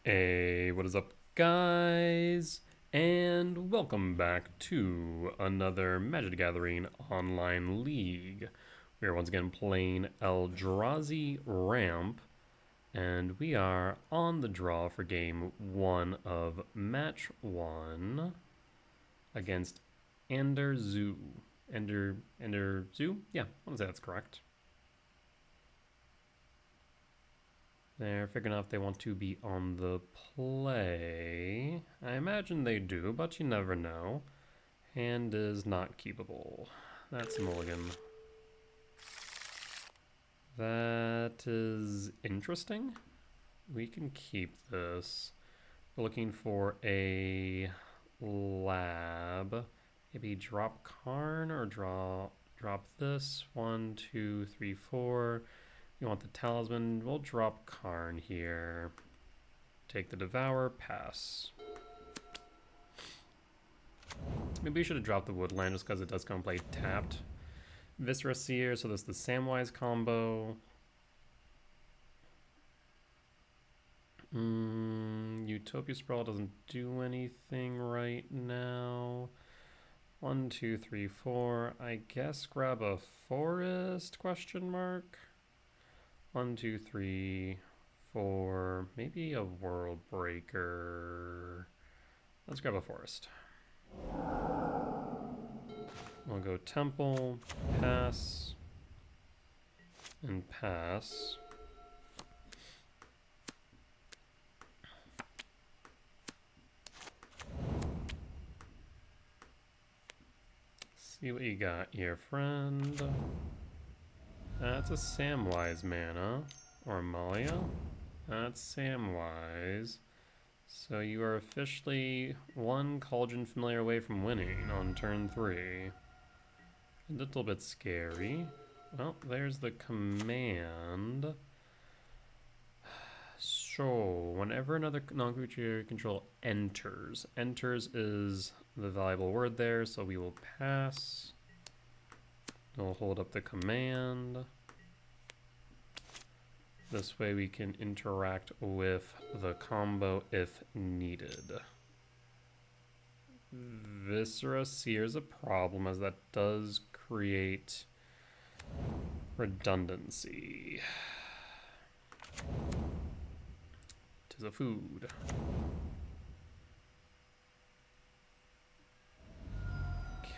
Hey, what is up, guys? And welcome back to another Magic the Gathering online league. We are once again playing Eldrazi Ramp, and we are on the draw for game one of match one against Anderzu. Anderzu? Yeah, I want to say that's correct. They're figuring out if they want to be on the play. I imagine they do, but you never know. Hand is not keepable. That's a mulligan. That is interesting. We can keep this. We're looking for a lab. Maybe drop Karn or drop this. 1, 2, 3, 4. You want the talisman? We'll drop Karn here. Take the Devour, pass. Maybe we should have dropped the Woodland just because it does come play tapped. Viscera Seer, so this is the Samwise combo. Utopia Sprawl doesn't do anything right now. 1, 2, 3, 4. I guess grab a forest, question mark. 1, 2, 3, 4. Maybe a World Breaker. Let's grab a forest. We'll go Temple, pass, and pass. See what you got here, friend. That's a Samwise mana. Or Amalia. That's Samwise. So you are officially one Cauldron Familiar away from winning on turn 3. A little bit scary. Well, there's the command. So, whenever another non-creature you control enters is the valuable word there, so we will pass. We'll hold up the command. This way we can interact with the combo if needed. Viscera Seer is a problem as that does create redundancy. Tis a food.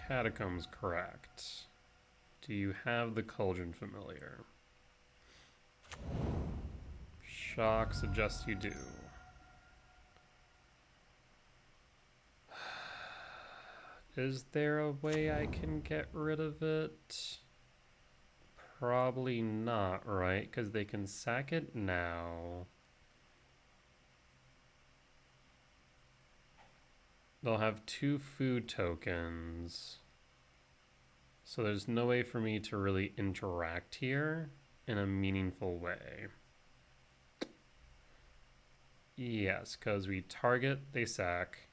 Catacombs, correct. Do you have the Cauldron Familiar? Shock suggests you do. Is there a way I can get rid of it? Probably not, right? Because they can sack it now. They'll have 2 food tokens. So there's no way for me to really interact here in a meaningful way. Yes, because we target, they sack.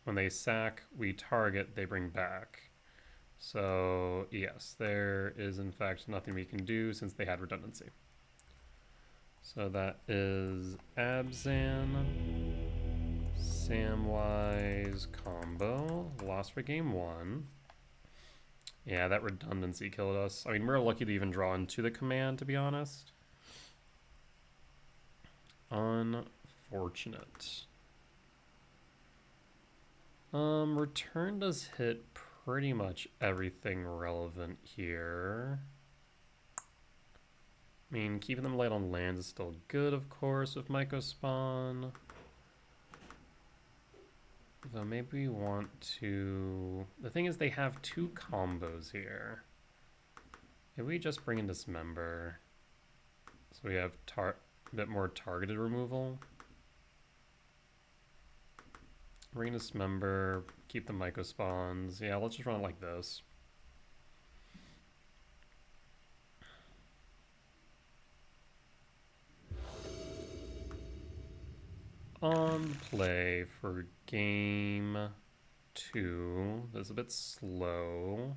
When they sack, we target, they bring back. So yes, there is in fact nothing we can do since they had redundancy. So that is Abzan, Samwise combo. Lost for game 1. Yeah, that redundancy killed us. I mean, we're lucky to even draw into the command, to be honest. Unfortunate. Return does hit pretty much everything relevant here. I mean, keeping them light on lands is still good, of course, with Mycospawn. Though maybe we want to... The thing is, they have 2 combos here. If we just bring in Dismember, so we have a bit more targeted removal. Bring Dismember, keep the Mycospawns. Yeah, let's just run it like this. On play for game 2. That's a bit slow.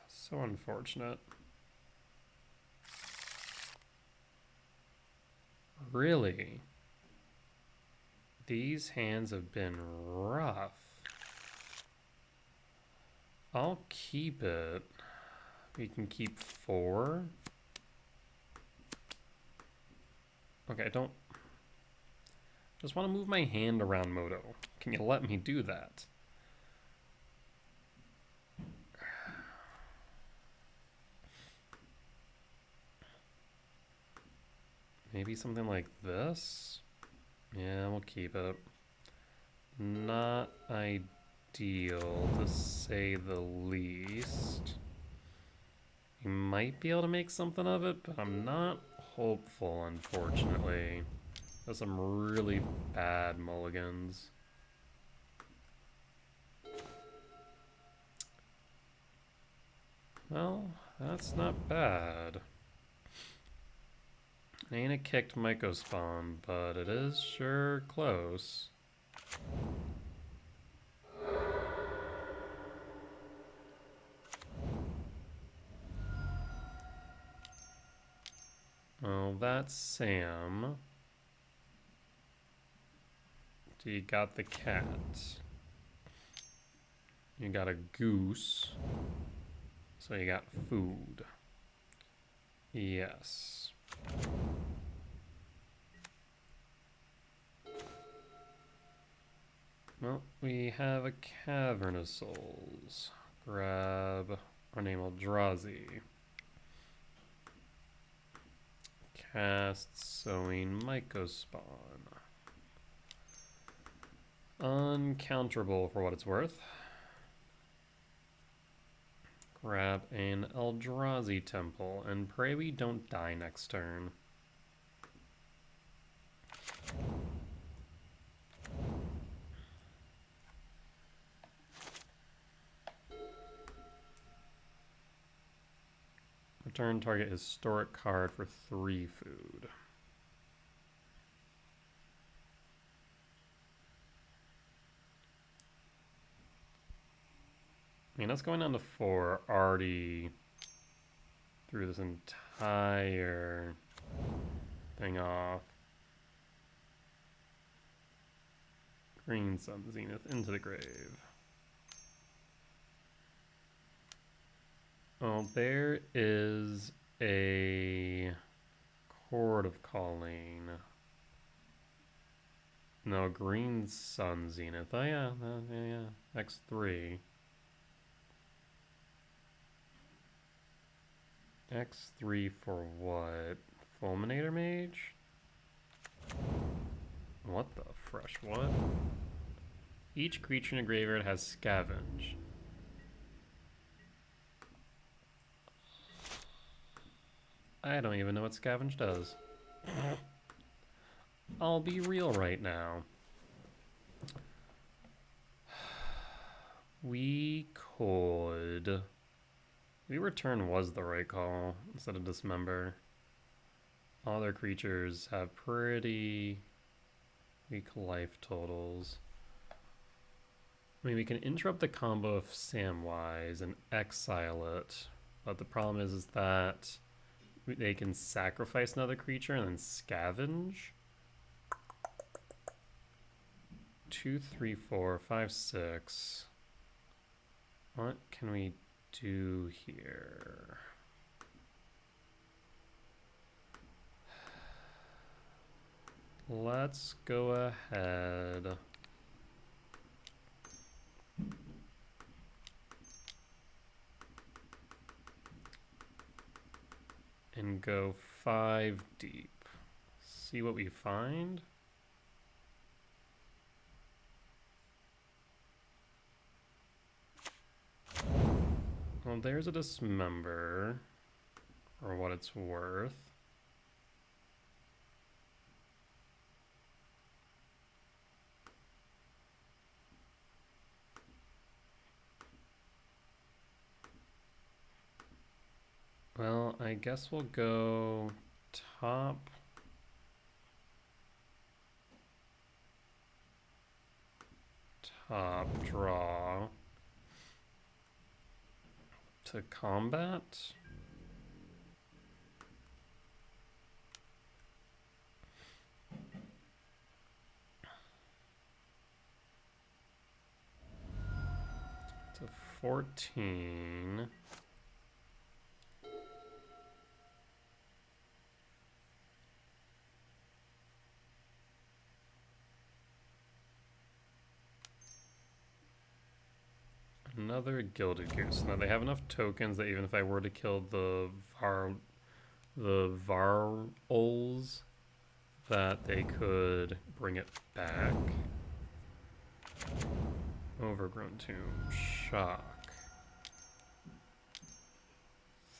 So unfortunate. Really? These hands have been rough. I'll keep it. We can keep 4. Okay, I don't... Just want to move my hand around, Moto. Can you let me do that? Maybe something like this? Yeah, we'll keep it. Not ideal, to say the least. You might be able to make something of it, but I'm not hopeful, unfortunately. There's some really bad mulligans. Well, that's not bad. Ain't a kicked Myco spawn, but it is sure close. Oh, that's Sam. So you got the cat. You got a goose. So you got food. Yes. Well, we have a Cavern of Souls. Grab our name Eldrazi. Cast Sowing Mycospawn. Uncounterable for what it's worth. Grab an Eldrazi Temple and pray we don't die next turn. Return target historic card for 3 food. I mean, us going down to 4 already threw this entire thing off. Green Sun Zenith into the grave. Oh, there is a Chord of Calling. No, Green Sun Zenith. Oh yeah, yeah. X3. X3 for what? Fulminator Mage? What the fresh what? Each creature in a graveyard has Scavenge. I don't even know what Scavenge does. I'll be real right now. We could... Maybe Return was the right call instead of Dismember. All their creatures have pretty weak life totals. I mean, we can interrupt the combo of Samwise and exile it, but the problem is that they can sacrifice another creature and then scavenge. 2, 3, 4, 5, 6. What can we do here? Let's go ahead. And go 5 deep. See what we find. Well, there's a Dismember for what it's worth. Well, I guess we'll go top. Top draw to combat. So 14. Another Gilded Goose. Now they have enough tokens that even if I were to kill the Varols, that they could bring it back. Overgrown Tomb. Shock.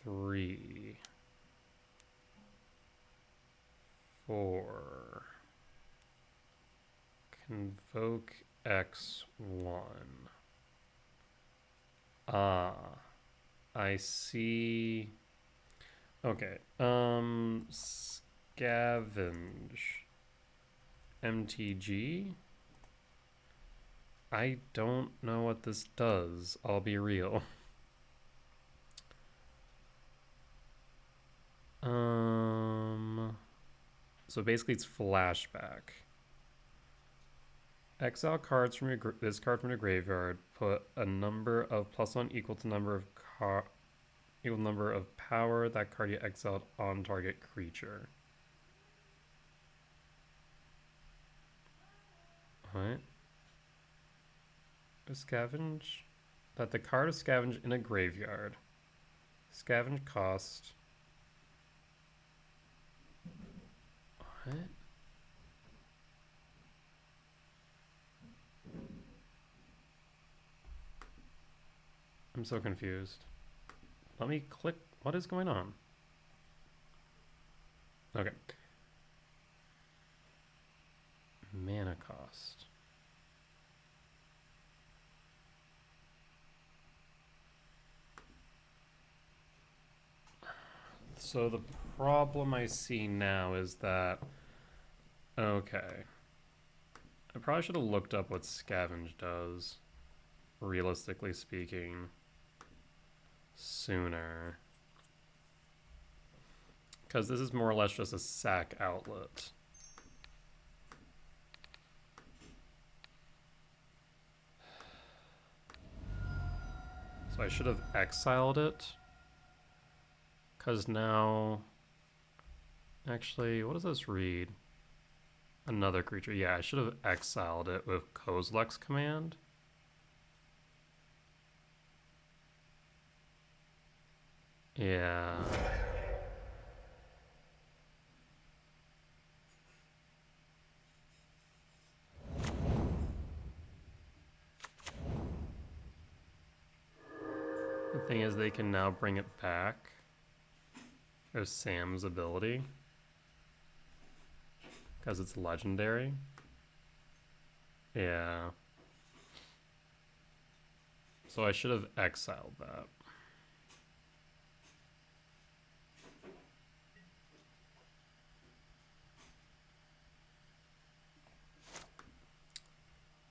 3. 4. Convoke X1. Ah, I see. Okay. Scavenge. MTG. I don't know what this does. I'll be real. So basically it's flashback. Exile cards from this card from your graveyard. Put a number of +1 equal to number of equal number of power that card you exiled on target creature. What? Scavenge? That the card is scavenged in a graveyard. Scavenge cost. What? I'm so confused. Let me click. What is going on? Okay. Mana cost. So the problem I see now is that, okay, I probably should have looked up what Scavenge does, realistically speaking, sooner. Because this is more or less just a sack outlet. So I should have exiled it. Because now... Actually, what does this read? Another creature. Yeah, I should have exiled it with Kozilek's command. Yeah. The thing is, they can now bring it back. There's Sam's ability. Because it's legendary. Yeah. So I should have exiled that.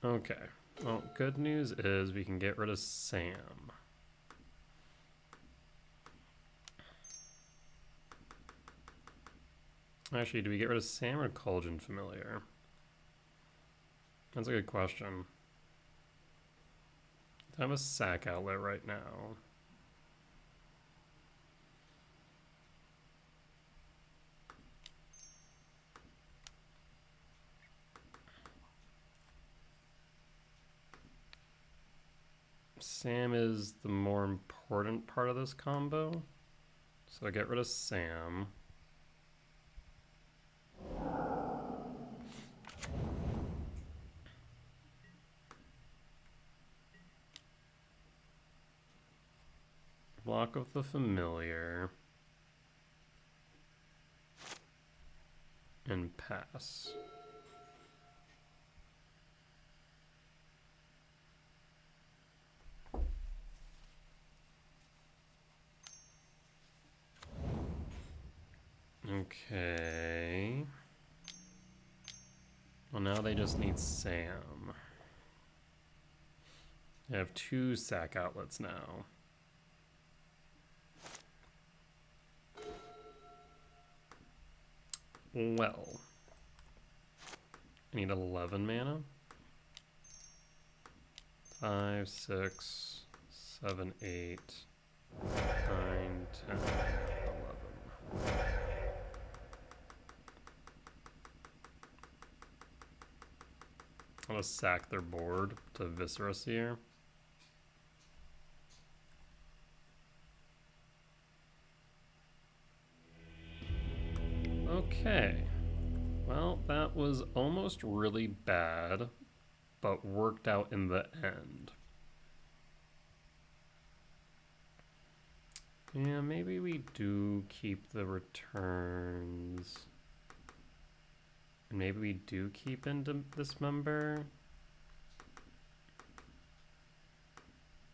Okay. Well, good news is we can get rid of Sam. Actually, do we get rid of Sam or Cauldron Familiar? That's a good question. I have a sack outlet right now. Sam is the more important part of this combo. So I get rid of Sam. Block of the Familiar. And pass. Okay. Well, now they just need Sam. They have 2 sack outlets now. Well, I need 11 mana. 5, 6, 7, 8, 9, 10, 11. I'm gonna sack their board to Viscera Seer. Okay. Well, that was almost really bad, but worked out in the end. Yeah, maybe we do keep the returns. And maybe we do keep into Dismember.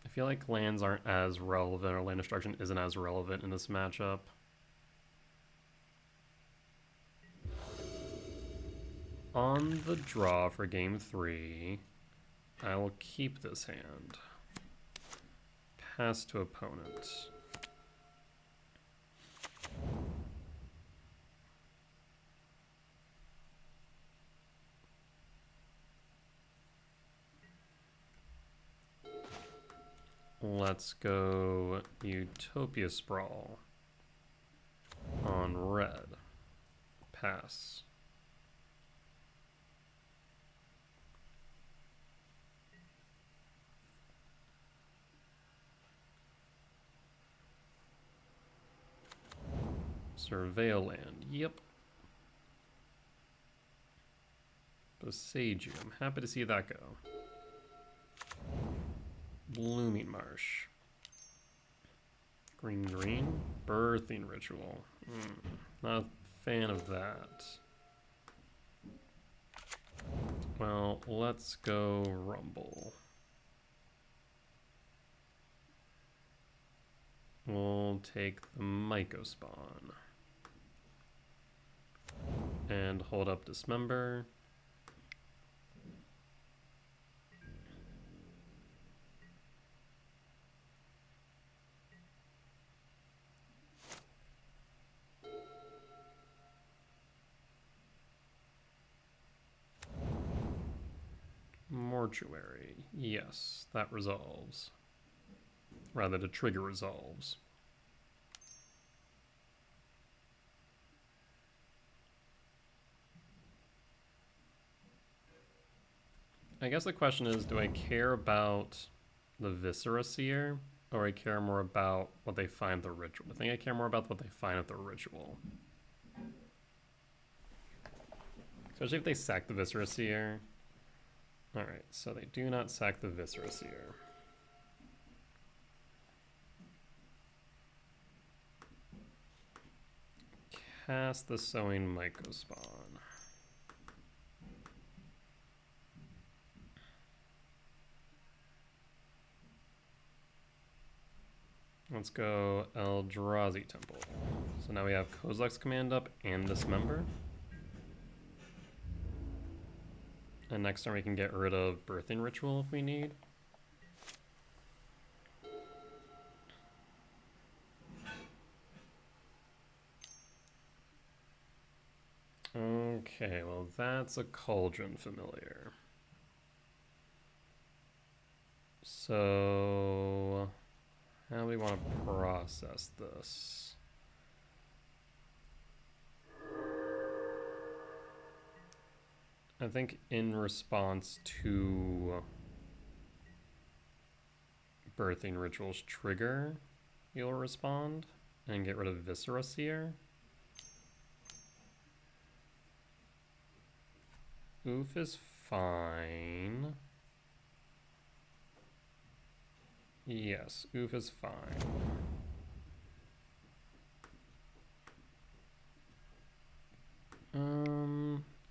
I feel like lands aren't as relevant, or land destruction isn't as relevant in this matchup. On the draw for game 3, I will keep this hand. Pass to opponent. Let's go Utopia Sprawl on red. Pass. Surveil land. Yep. Boseiju. I'm happy to see that go. Blooming Marsh. Green, green. Birthing Ritual. Not a fan of that. Well, let's go Rumble. We'll take the Myco Spawn. And hold up Dismember. Mortuary. Yes, that resolves. Rather, the trigger resolves. I guess the question is, do I care about the Viscera Seer, or I care more about what they find at the ritual? I think I care more about what they find at the ritual. Especially if they sack the Viscera Seer. Alright, so they do not sack the Viscera Seer. Cast the Sowing Myco Spawn. Let's go Eldrazi Temple. So now we have Kozilek's Command up and Dismember. And next turn we can get rid of Birthing Ritual if we need. Okay, well that's a Cauldron Familiar. So how do we want to process this? I think in response to Birthing Ritual's trigger, you'll respond and get rid of Viscera Seer. Oof is fine. Yes, Oof is fine.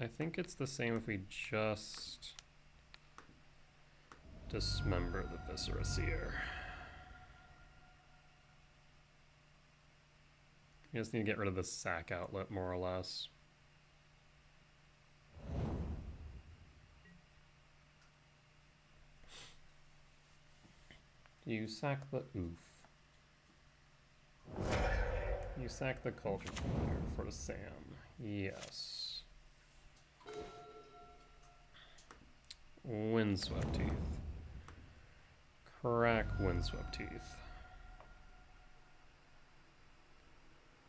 I think it's the same if we just dismember the Viscera Seer. You just need to get rid of the sack outlet, more or less. You sack the Oof. You sack the Cauldron Familiar for the Sam. Yes. Windswept Teeth. Crack Windswept Teeth.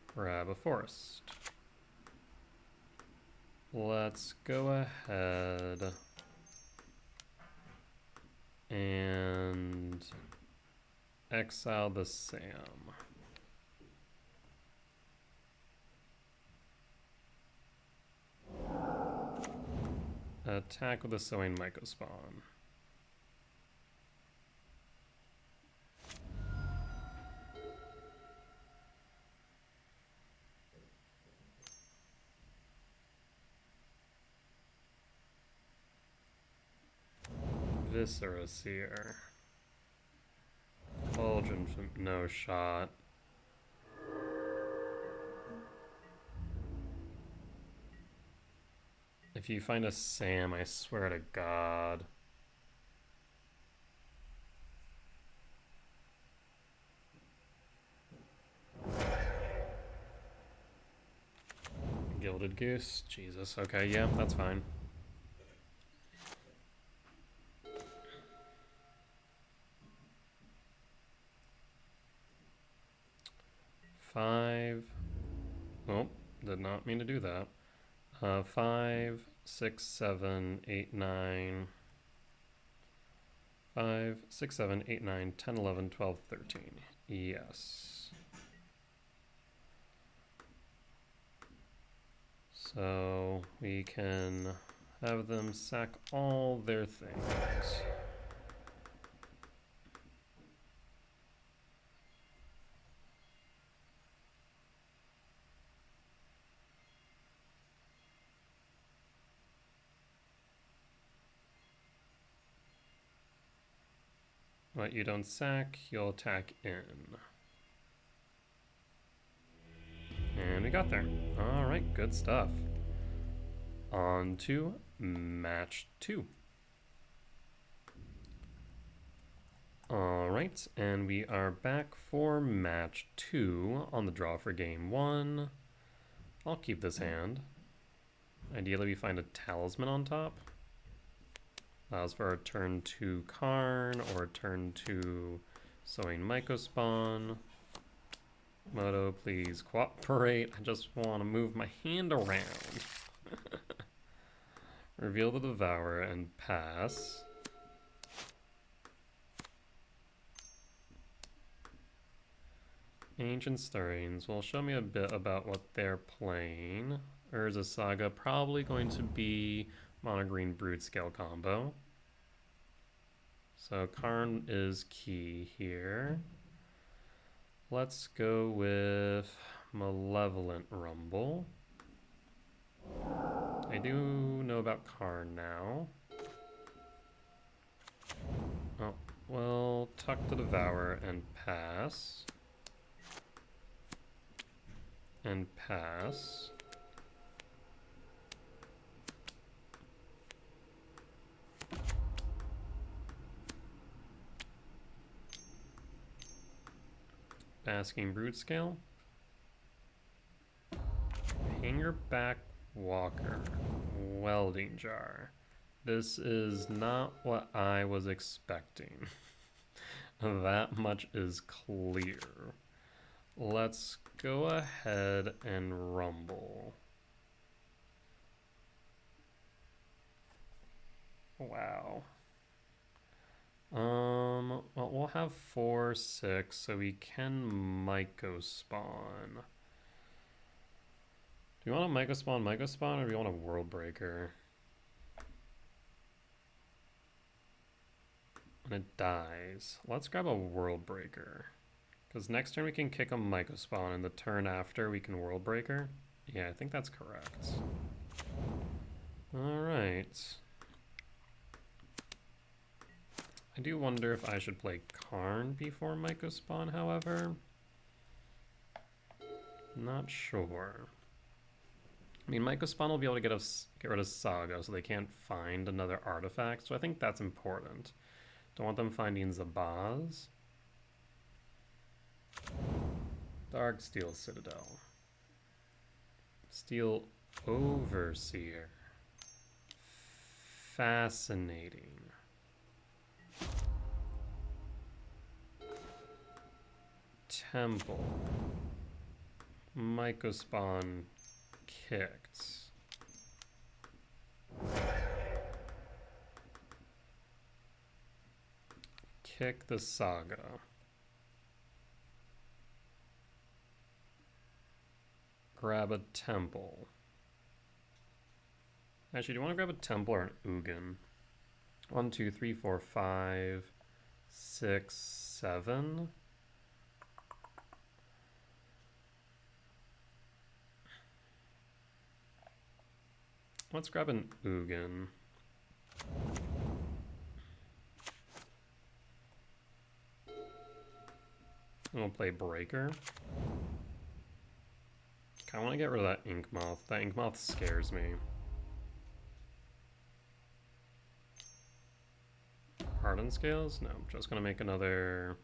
Grab a forest. Let's go ahead and exile the Sam. Attack with a Sowing Mycospawn. Viscera Seer. Fulgent, no shot. If you find a Sam, I swear to God. Gilded Goose? Jesus, okay, yeah, that's fine. Five. Oh, did not mean to do that. 5, 6, 7, 8, 9. 5, 6, 7, 8, 9, 10, 11, 12, 13. Yes. So we can have them sack all their things. What you don't sack, you'll attack in. And we got there. All right, good stuff. On to match 2. All right, and we are back for match 2 on the draw for game 1. I'll keep this hand. Ideally, we find a talisman on top. Allows for a turn 2 Karn or a turn 2 Sowing Mycospawn. Moto, please cooperate. I just want to move my hand around. Reveal the Devourer and pass. Ancient Stirrings will show me a bit about what they're playing. Urza Saga, probably going to be mono green Brood Scale combo. So Karn is key here. Let's go with Malevolent Rumble. I do know about Karn now. Oh, well, tuck the Devourer and pass. And pass. Basking Brood Scale. Hangerback Walker. Welding Jar. This is not what I was expecting. That much is clear. Let's go ahead and rumble. Wow. Well, we'll have 4, 6, so we can Mycospawn. Do you want a Mycospawn, or do you want a World Breaker? And it dies. Let's grab a World Breaker. Because next turn we can kick a Mycospawn, and the turn after we can World Breaker. Yeah, I think that's correct. Alright. I do wonder if I should play Karn before Mycospawn, however. Not sure. I mean, Mycospawn will be able to get rid of Saga, so they can't find another artifact, so I think that's important. Don't want them finding Zabaz. Darksteel Citadel. Steel Overseer. Fascinating. temple. Mycospawn kicked. Kick the saga. Grab a temple. Actually, do you want to grab a temple or an Ugin? 1, 2, 3, 4, 5, 6, 7. Let's grab an Ugin. And we'll play Breaker. I want to get rid of that Ink Moth. That Ink Moth scares me. Hardened scales? No, I'm just going to make another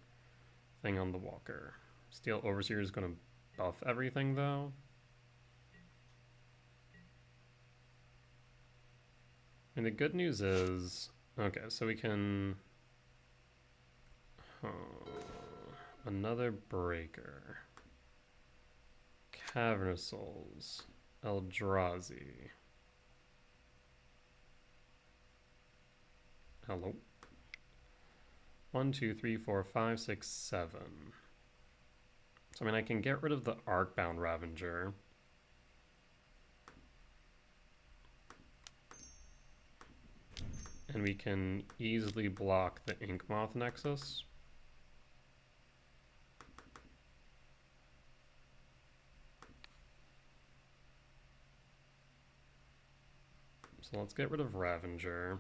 thing on the Walker. Steel Overseer is going to buff everything, though. And the good news is... Okay, so we can... Another Breaker. Cavernous Souls. Eldrazi. Hello. 1, 2, 3, 4, 5, 6, 7. So, I mean, I can get rid of the Arcbound Ravager. And we can easily block the Inkmoth Nexus. So let's get rid of Ravager.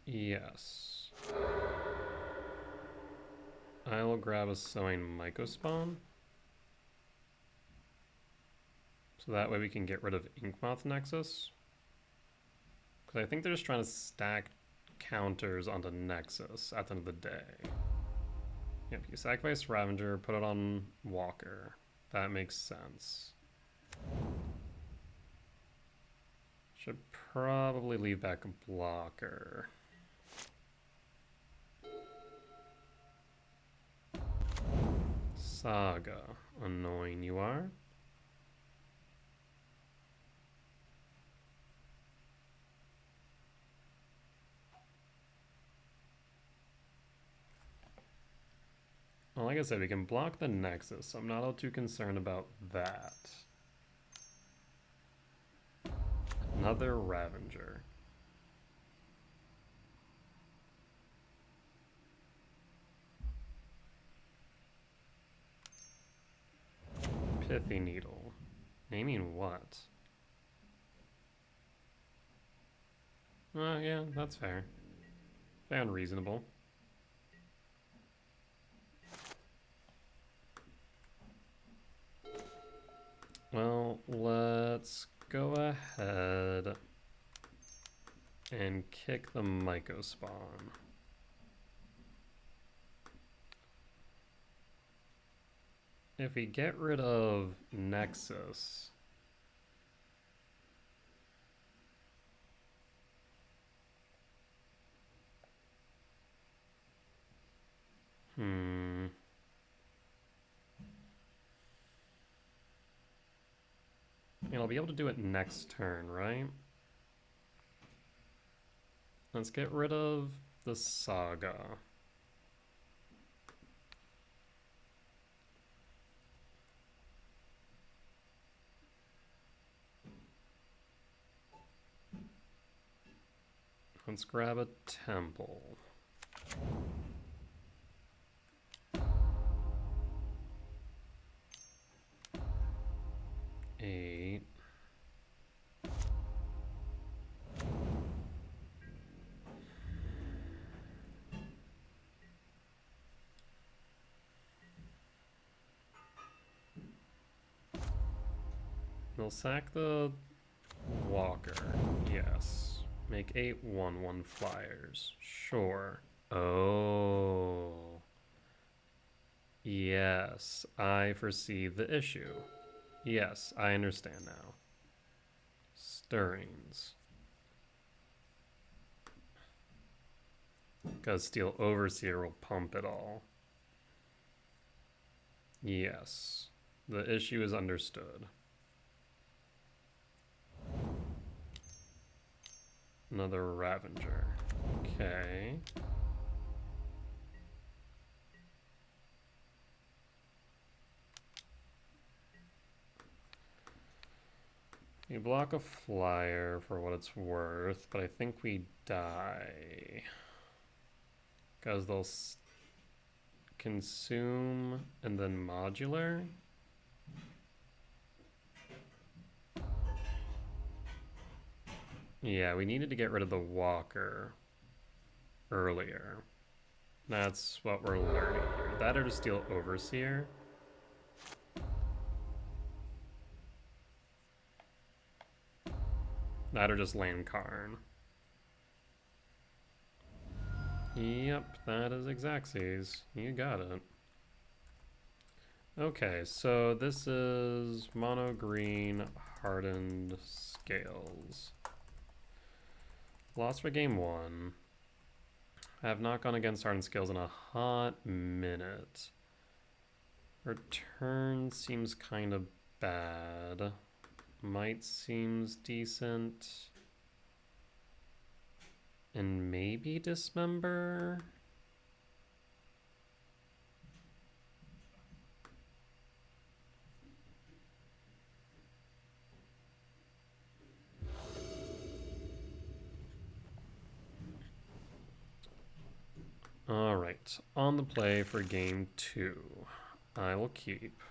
Yes. I will grab a Sowing Mycospawn. So that way we can get rid of Inkmoth Nexus. Because I think they're just trying to stack counters onto Nexus at the end of the day. Yep, you sacrifice Ravager, put it on Walker. That makes sense. Should probably leave back a blocker. Saga. Annoying you are. Well, like I said, we can block the Nexus, so I'm not all too concerned about that. Another Ravager. Pithy Needle. Naming what? Yeah, that's fair. Fair and reasonable. Well, let's go ahead and kick the Mycospawn. If we get rid of Nexus, I'll be able to do it next turn, right? Let's get rid of the Saga. Let's grab a temple. Eight. We'll sack the Walker. Yes. Make 8 1/1 flyers. Sure. Oh. Yes, I foresee the issue. Yes, I understand now. Stirrings. Because Steel Overseer will pump it all. Yes, the issue is understood. Another Ravenger. Okay. You block a flyer for what it's worth, but I think we die. Because they'll consume and then modular. Yeah, we needed to get rid of the walker earlier. That's what we're learning here. That or to steal Overseer. That or just land Karn. Yep, that is Xaxes. You got it. Okay, so this is mono green hardened scales. Lost for game 1. I have not gone against hardened scales in a hot minute. Return seems kind of bad. Might seems decent. And maybe Dismember? Alright, on the play for game 2. I will keep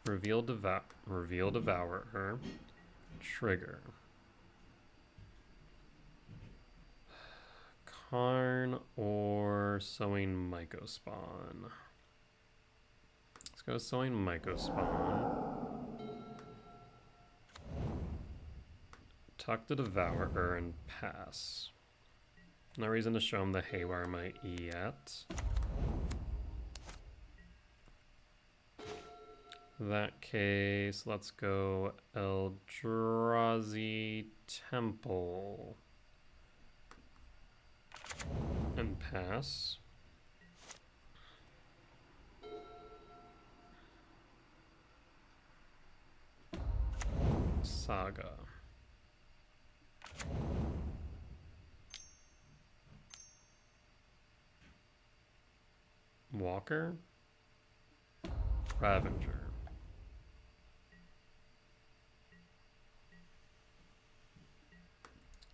Reveal Devourer, Trigger, Karn, or Sowing Mycospawn. Let's go Sowing Mycospawn. Tuck the Devourer and pass. No reason to show him the Haywire Might yet. In that case, let's go Eldrazi Temple and pass. Saga. Walker. Ravenger.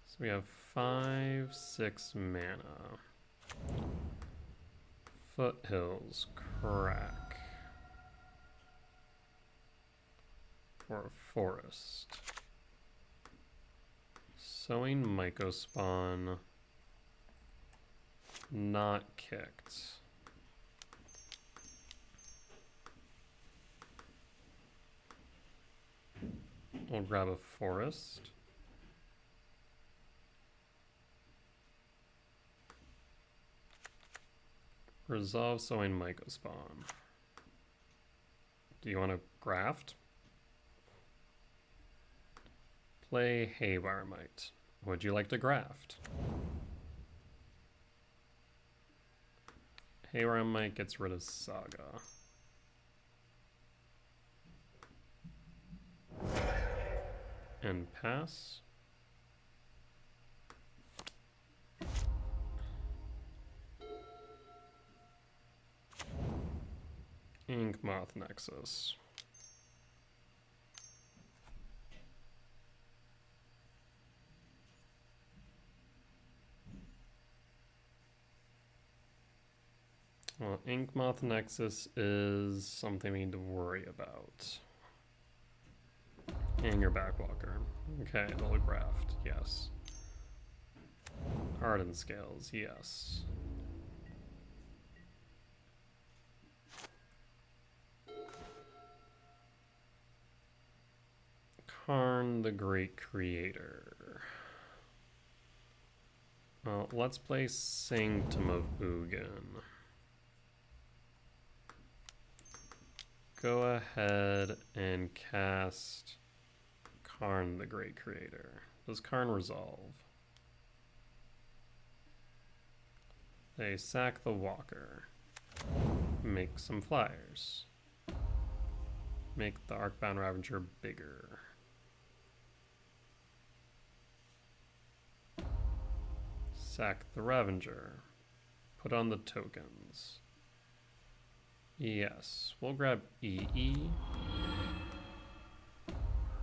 So we have 5/6 mana. Foothills, crack. For a forest. Sowing Mycospawn. Not kicked. We'll grab a forest. Resolve Sowing Mycospawn. Do you want to graft? Play Haywire Might. Would you like to graft? Haywire Might gets rid of Saga. And pass. Inkmoth Nexus. Well, Inkmoth Nexus is something we need to worry about. And your Backwalker. Okay, double graft, yes. Hardened Scales, yes. Karn the Great Creator. Well, let's play Sanctum of Ugin. go ahead and cast Karn the Great Creator. Does Karn resolve? They sack the Walker. Make some flyers. Make the Arcbound Ravager bigger. Sack the Ravager. Put on the tokens. Yes, we'll grab EE.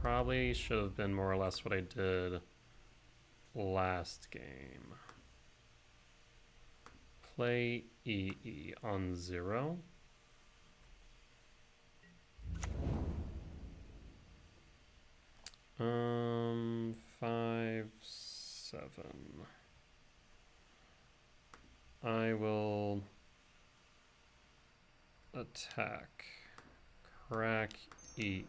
Probably should have been more or less what I did last game. Play EE on 0. Um, 5, 7. I will attack. Crack EE.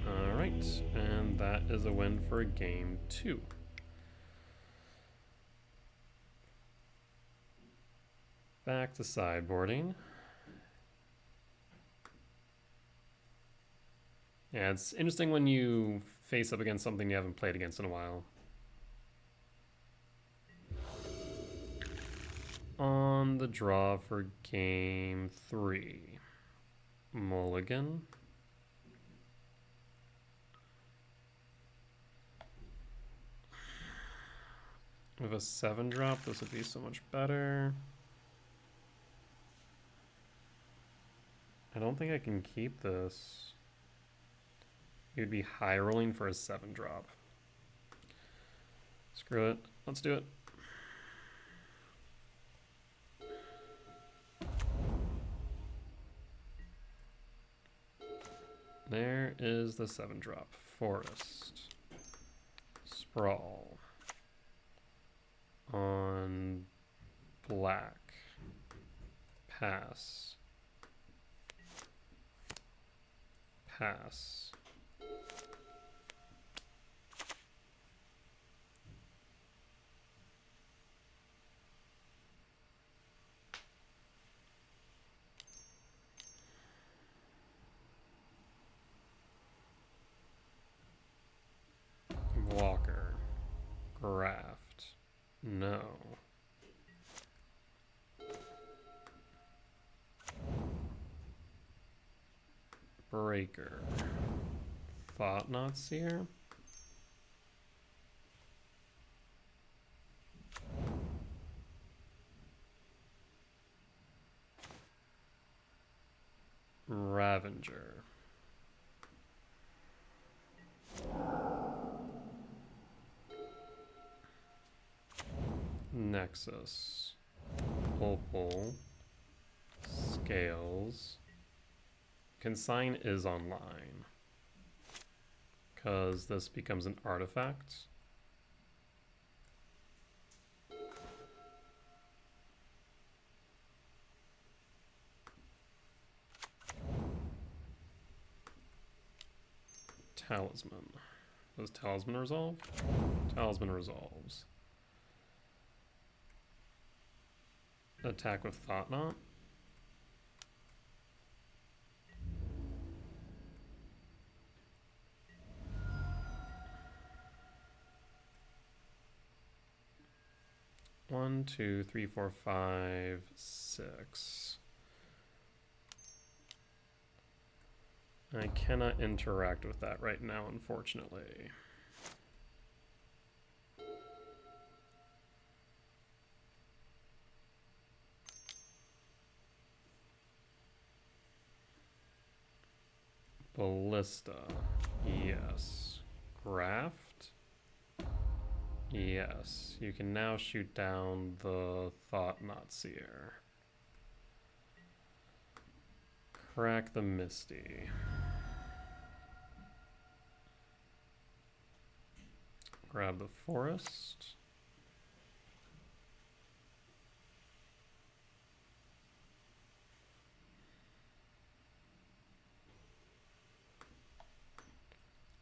Alright, and that is a win for game 2. Back to sideboarding. Yeah, it's interesting when you face up against something you haven't played against in a while. On the draw for game 3. Mulligan. With a 7-drop, this would be so much better. I don't think I can keep this. It would be high rolling for a 7-drop. Screw it. Let's do it. There is the 7-drop. Forest. Sprawl. On black. Pass. Pass. Walker. Graft. No. Breaker. Thought Not Seer. Ravager. Nexus. Opal. Scales. Consign is online. Because this becomes an artifact. Talisman. Does Talisman resolve? Talisman resolves. Attack with Thought Knot. One, two, three, four, five, six. I cannot interact with that right now, unfortunately. Ballista. Yes. Graft. Yes. You can now shoot down the Thought Not Seer. Crack the Misty. Grab the Forest.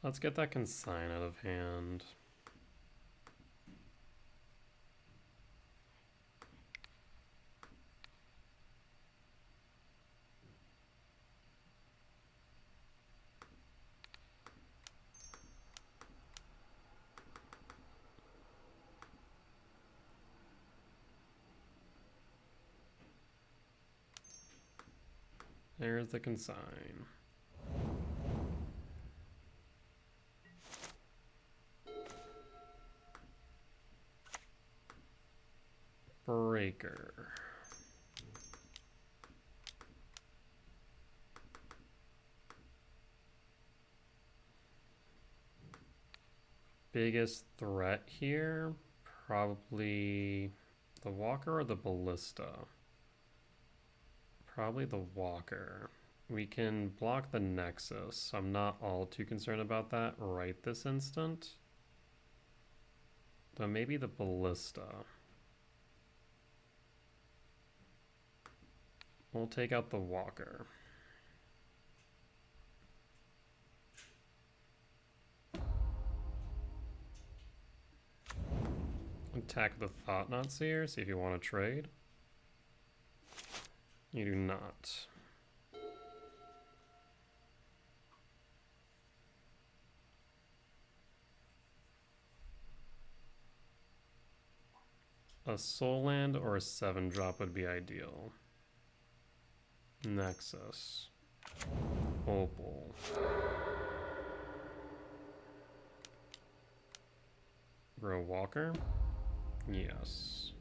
Let's get that consign out of hand. There's the consign. Breaker. Biggest threat here, probably the Walker or the Ballista. Probably the Walker. We can block the Nexus. I'm not all too concerned about that right this instant. But maybe the Ballista. We'll take out the Walker. Attack the Thought-Knot Seer, see if you want to trade. You do not. A Soul Land or a 7-drop would be ideal. Nexus. Opal. Grow Walker? Yes.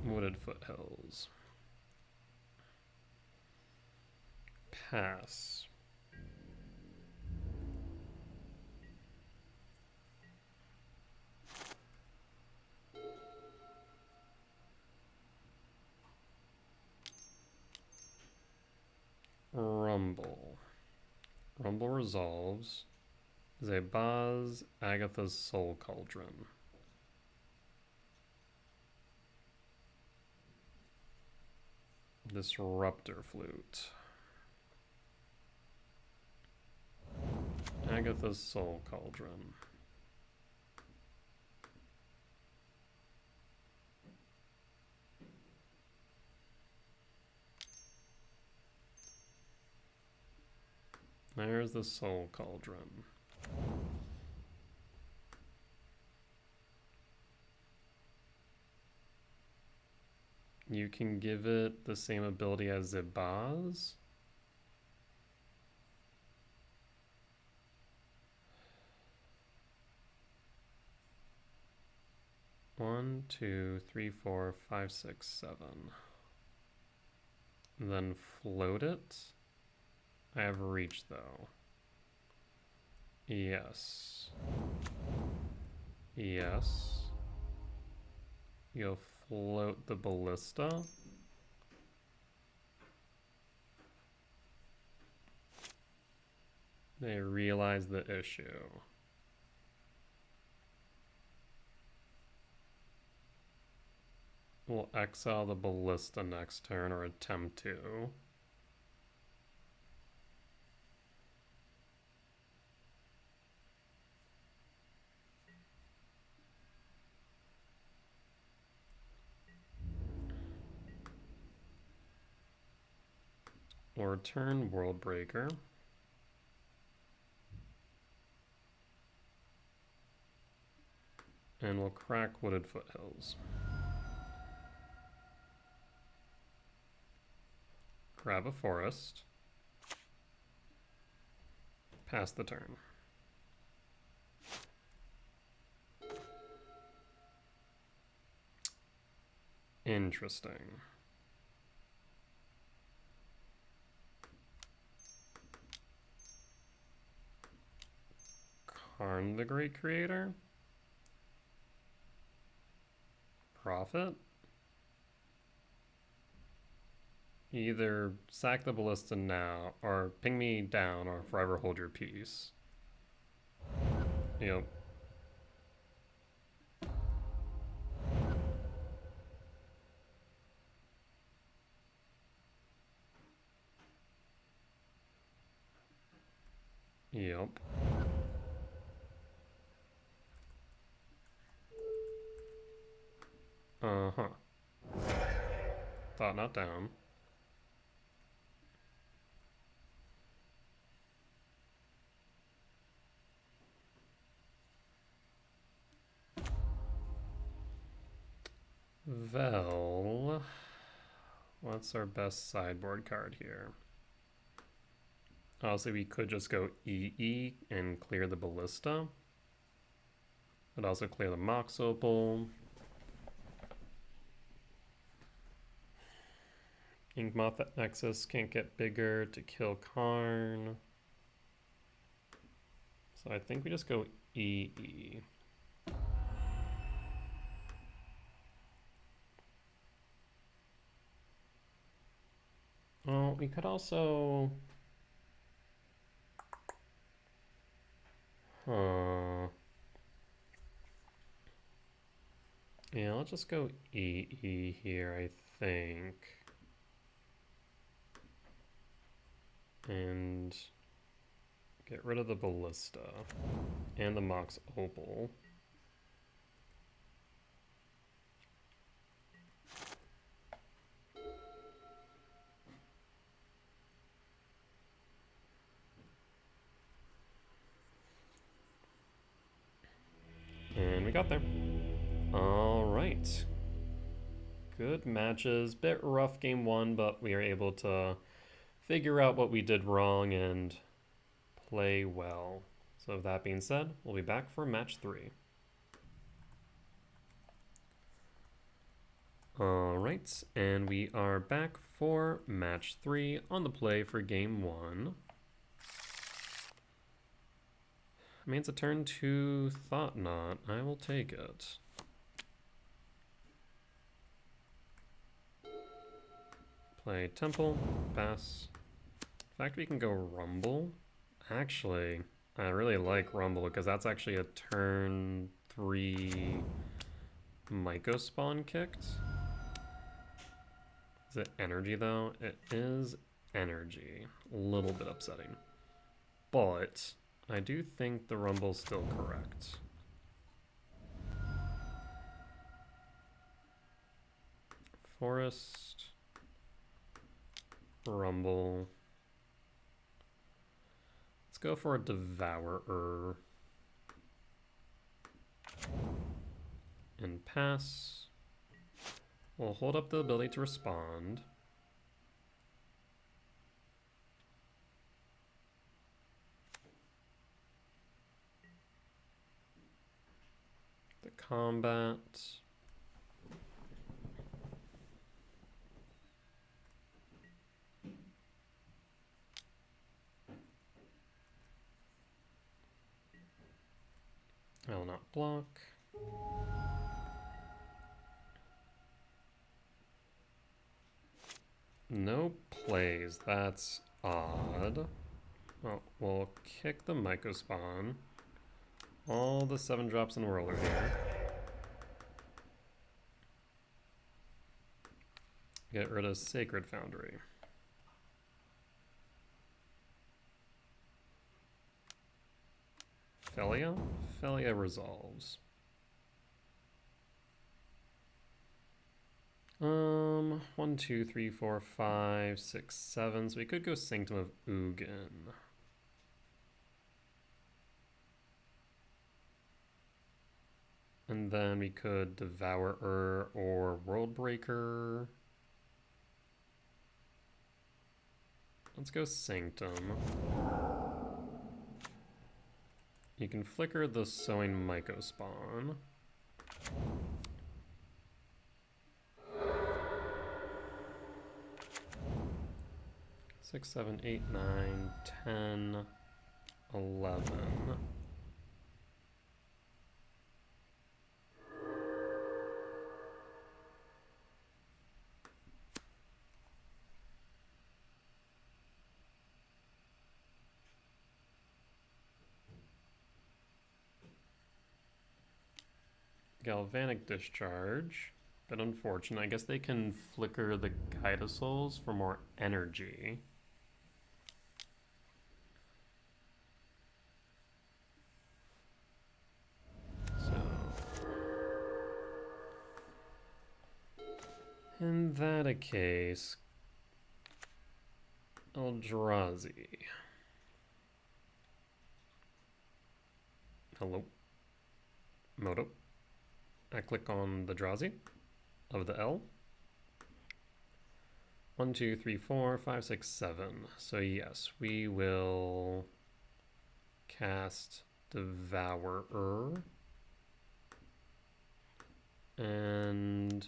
Wooded Foothills. Pass. Rumble. Rumble resolves. Zebaz, Agatha's Soul Cauldron. Disruptor Flute. Agatha's Soul Cauldron. There's the Soul Cauldron. You can give it the same ability as Zebaz. One, two, three, four, five, six, seven. Then float it. I have reach though. Yes. Yes. You'll float the Ballista. They realize the issue. We'll exile the Ballista next turn, or attempt to. Or turn World Breaker. And we'll crack Wooded Foothills. Grab a forest. Pass the turn. Interesting. Karn the Great Creator? Profit? Either sack the Ballista now, or ping me down, or forever hold your peace. Yep. Yep. Uh-huh. Thought not down. Well, what's our best sideboard card here? Honestly, we could just go EE and clear the Ballista. But also clear the Mox Opal. Inkmoth at Nexus can't get bigger to kill Karn. So I think we just go EE. Well, we could also... Yeah, let's just go EE here, I think. And get rid of the Ballista and the Mox Opal. And we got there. All right. Good matches. Bit rough game one, but we are able to figure out what we did wrong and play well. So with that being said, we'll be back for match 3. All right, and we are back for match 3 on the play for game 1. I mean, it's a turn 2 Thought Knot. I will take it. Play Temple, pass. In fact, we can go Rumble. Actually, I really like Rumble because that's actually a turn 3 Myco spawn kicked. Is it energy though? It is energy. A little bit upsetting. But I do think the Rumble's still correct. Forest. Rumble. Let's go for a Devourer. And pass. We'll hold up the ability to respond. The combat. I will not block. No plays, that's odd. Well, we'll kick the Myco spawn. All the 7 drops in the world are here. Get rid of Sacred Foundry. Felia? Felia resolves. 1, 2, 3, 4, 5, 6, 7. So we could go Sanctum of Ugin. And then we could Devourer or Worldbreaker. Let's go Sanctum. You can flicker the Sowing Myco spawn. Six, 7, 8, 9, 10, 11. Galvanic Discharge. But unfortunate. I guess they can flicker the Guidasouls for more energy. In that a case, Eldrazi. Hello. Moto. I click on the Drazi of the L. 1, 2, 3, 4, 5, 6, 7. So yes, we will cast Devourer. And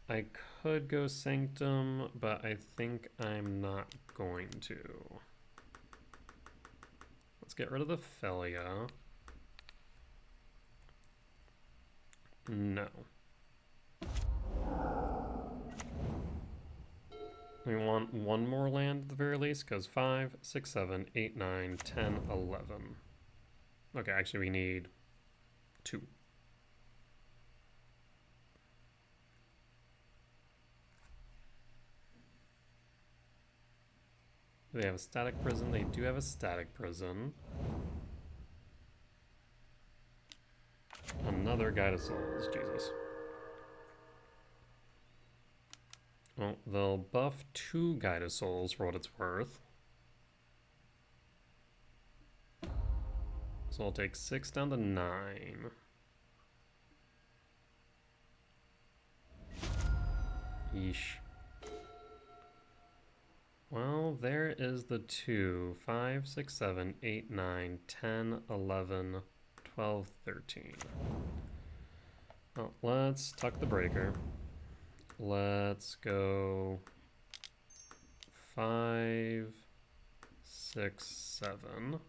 I could go Sanctum, but I think I'm not going to. Let's get rid of the Felia. No. We want one more land at the very least, because 5, 6, 7, 8, 9, 10, 11. Okay, actually we need 2. Do they have a static prison? They do have a static prison. Another Guide of Souls, Jesus. Well, they'll buff 2 Guide of Souls for what it's worth. So I'll take 6 down to 9. Yeesh. Well, there is the 2. 5, 6, 7, 8, 9, 10, 11, 12, 13. Well, let's tuck the breaker. Let's go 5, 6, 7.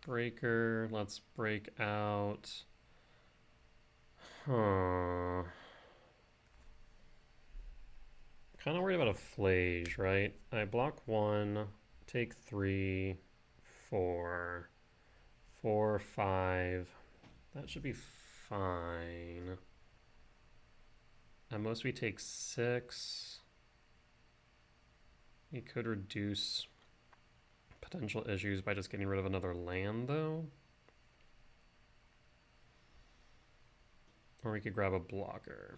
Breaker, let's break out. Huh. Kind of worried about a Flage, right? I block 1, take 3, 4, 4, 5. That should be fine. At most we take 6. We could reduce potential issues by just getting rid of another land, though. Or we could grab a blocker.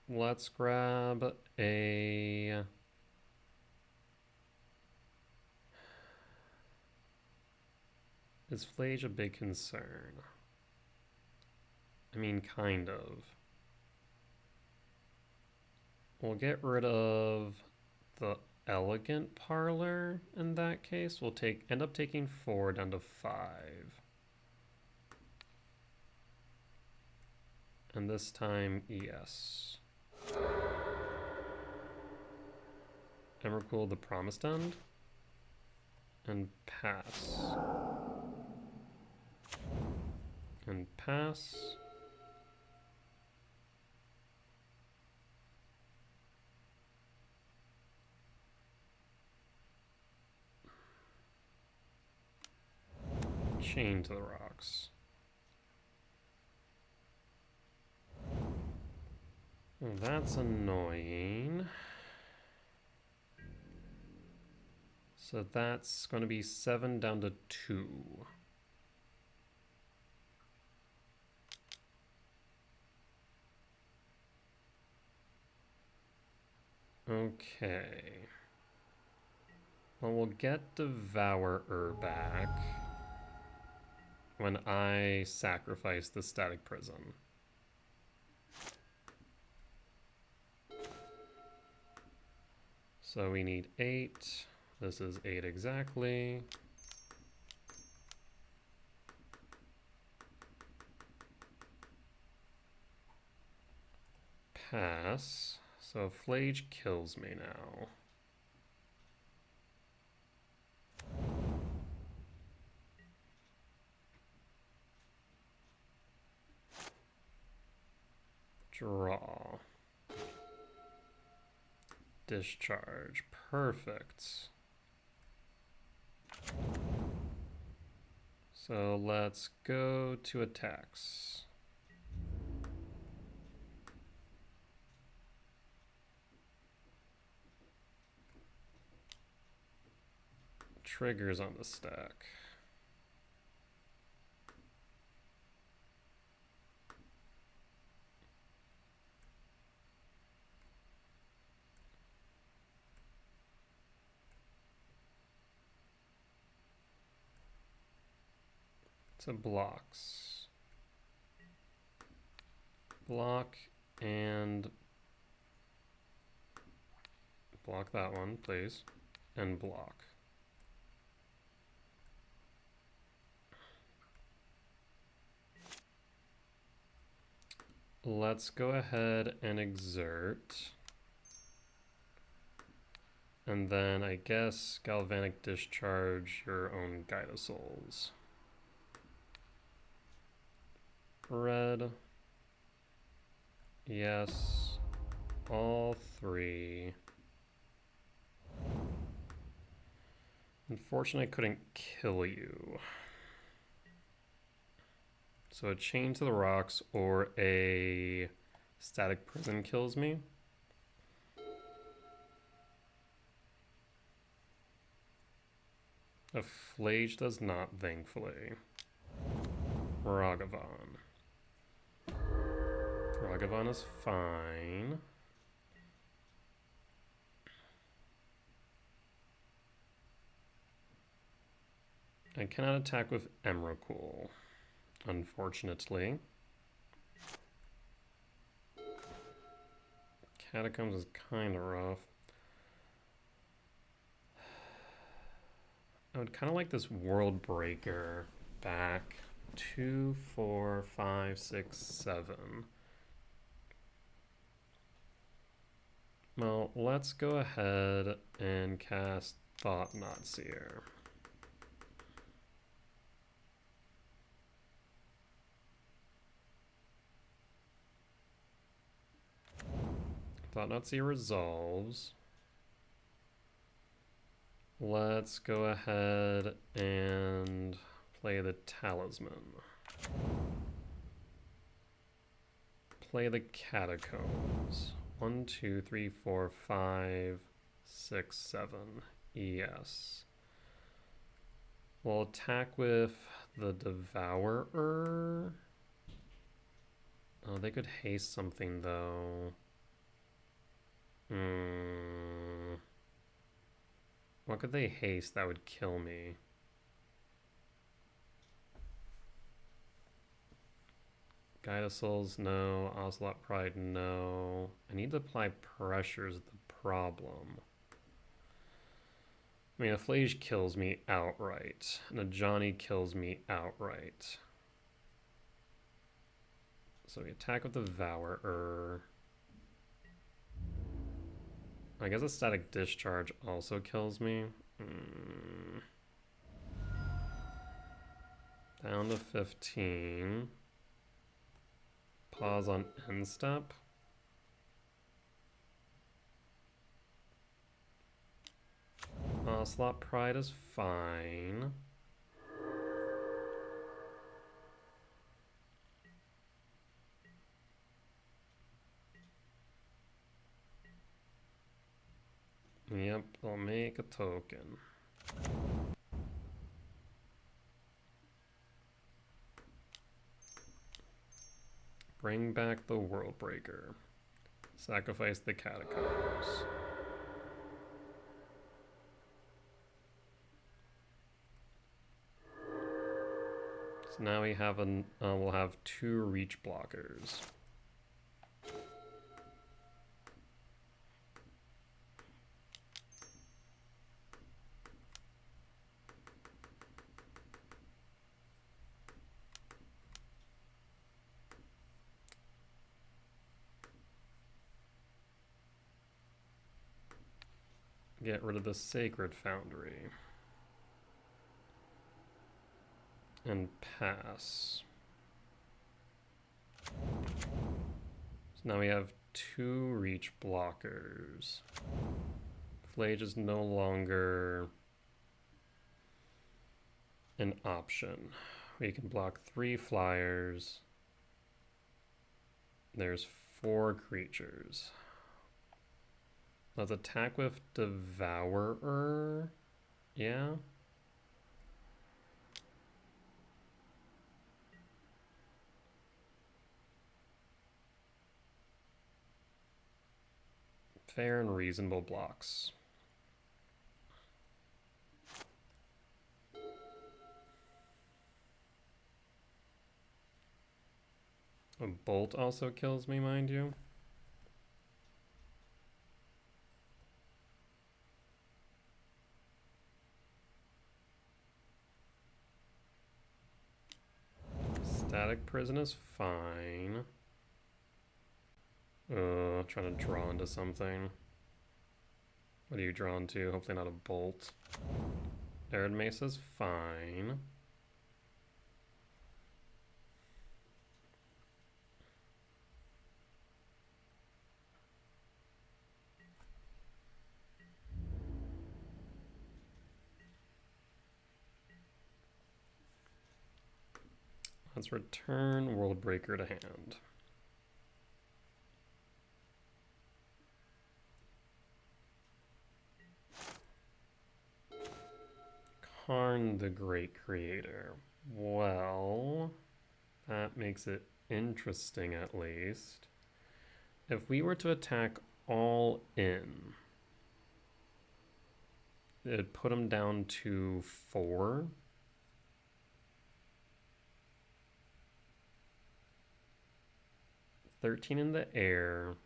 Let's grab a... Is Flage a big concern? I mean, kind of. We'll get rid of the Elegant Parlor in that case. We'll end up taking 4 down to 5. And this time, yes. Emrakul the Promised End. And pass. And pass. Chain to the rocks. Well, that's annoying. So that's going to be 7 down to 2. Okay. Well, we'll get Devourer back when I sacrifice the Static Prison. So we need 8. This is 8 exactly. Pass. So Flage kills me now. Draw. Discharge. Perfect. So let's go to attacks. Triggers on the stack. to blocks. Block and block that one, please, and block. Let's go ahead and exert. And then I guess Galvanic Discharge your own Guide of Souls. Red. Yes. All three. Unfortunately, I couldn't kill you. So a Chain to the Rocks or a Static Prison kills me. A Flage does not, thankfully. Ragavan. Ragavan is fine. I cannot attack with Emrakul, unfortunately. Catacombs is kind of rough. I would kind of like this World Breaker back. 2, 4, 5, 6, 7. Well, let's go ahead and cast Thought-Knot Seer. Thought-Knot Seer resolves. Let's go ahead and play the Talisman. Play the Catacombs. 1, 2, 3, 4, 5, 6, 7. Yes. We'll attack with the Devourer. Oh, they could haste something though. What could they haste that would kill me? Guide of Souls, no. Ocelot Pride, no. I need to apply pressure is the problem. I mean, a Flage kills me outright. And a Johnny kills me outright. So we attack with the Devourer. I guess a Static Discharge also kills me. Down to 15. Pause on end step. Ocelot Pride is fine. Yep, I'll make a token. Bring back the World Breaker. Sacrifice the Catacombs. So now we have we'll have 2 reach blockers. Get rid of the Sacred Foundry. And pass. So now we have 2 reach blockers. Flage is no longer an option. We can block 3 flyers. There's 4 creatures. Let's attack with Devourer. Yeah. Fair and reasonable blocks. A bolt also kills me, mind you. Static Prison is fine. Trying to draw into something. What are you drawn to? Hopefully not a bolt. Arid Mesa's fine. Let's return Worldbreaker to hand. Karn the Great Creator. Well, that makes it interesting at least. If we were to attack all in, it'd put him down to 4. $13 in the air.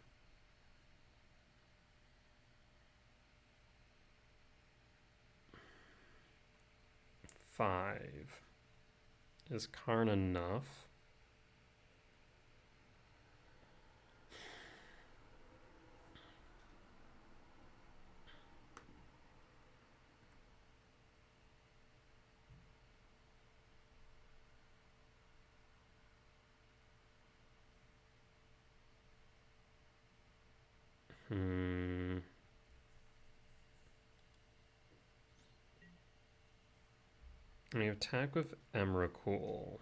$5. Is Karn enough? We attack with Emrakul.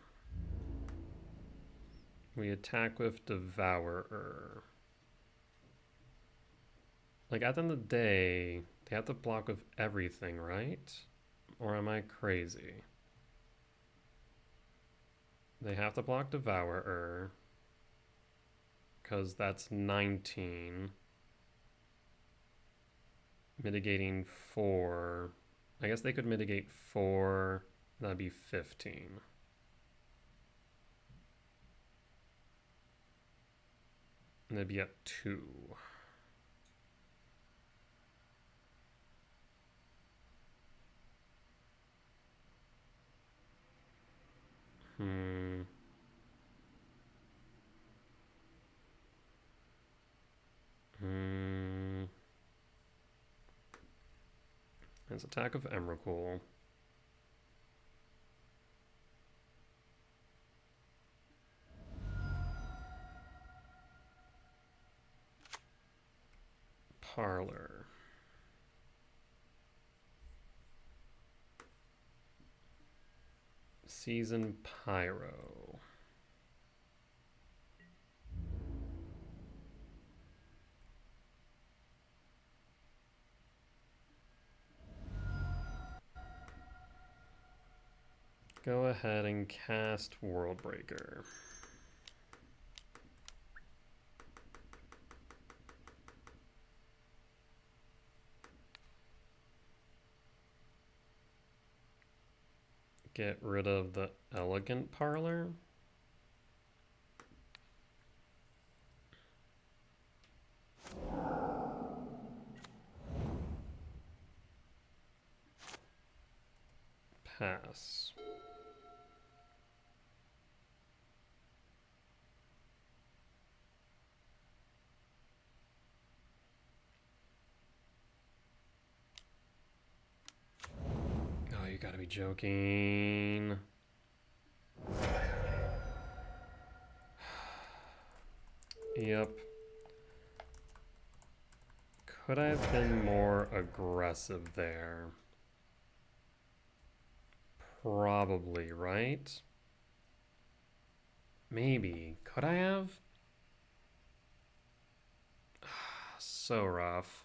We attack with Devourer. Like, at the end of the day, they have to block with everything, right? Or am I crazy? They have to block Devourer. Because that's 19. Mitigating 4. I guess they could mitigate 4. That'd be 15. And they'd be at 2. It's attack of Emrakul. Parlor. Season Pyro. Go ahead and cast Worldbreaker. Get rid of the Elegant Parlor. Pass. Oh, you gotta be joking. Yep. Could I have been more aggressive there? Probably, right? Maybe. Could I have? So rough.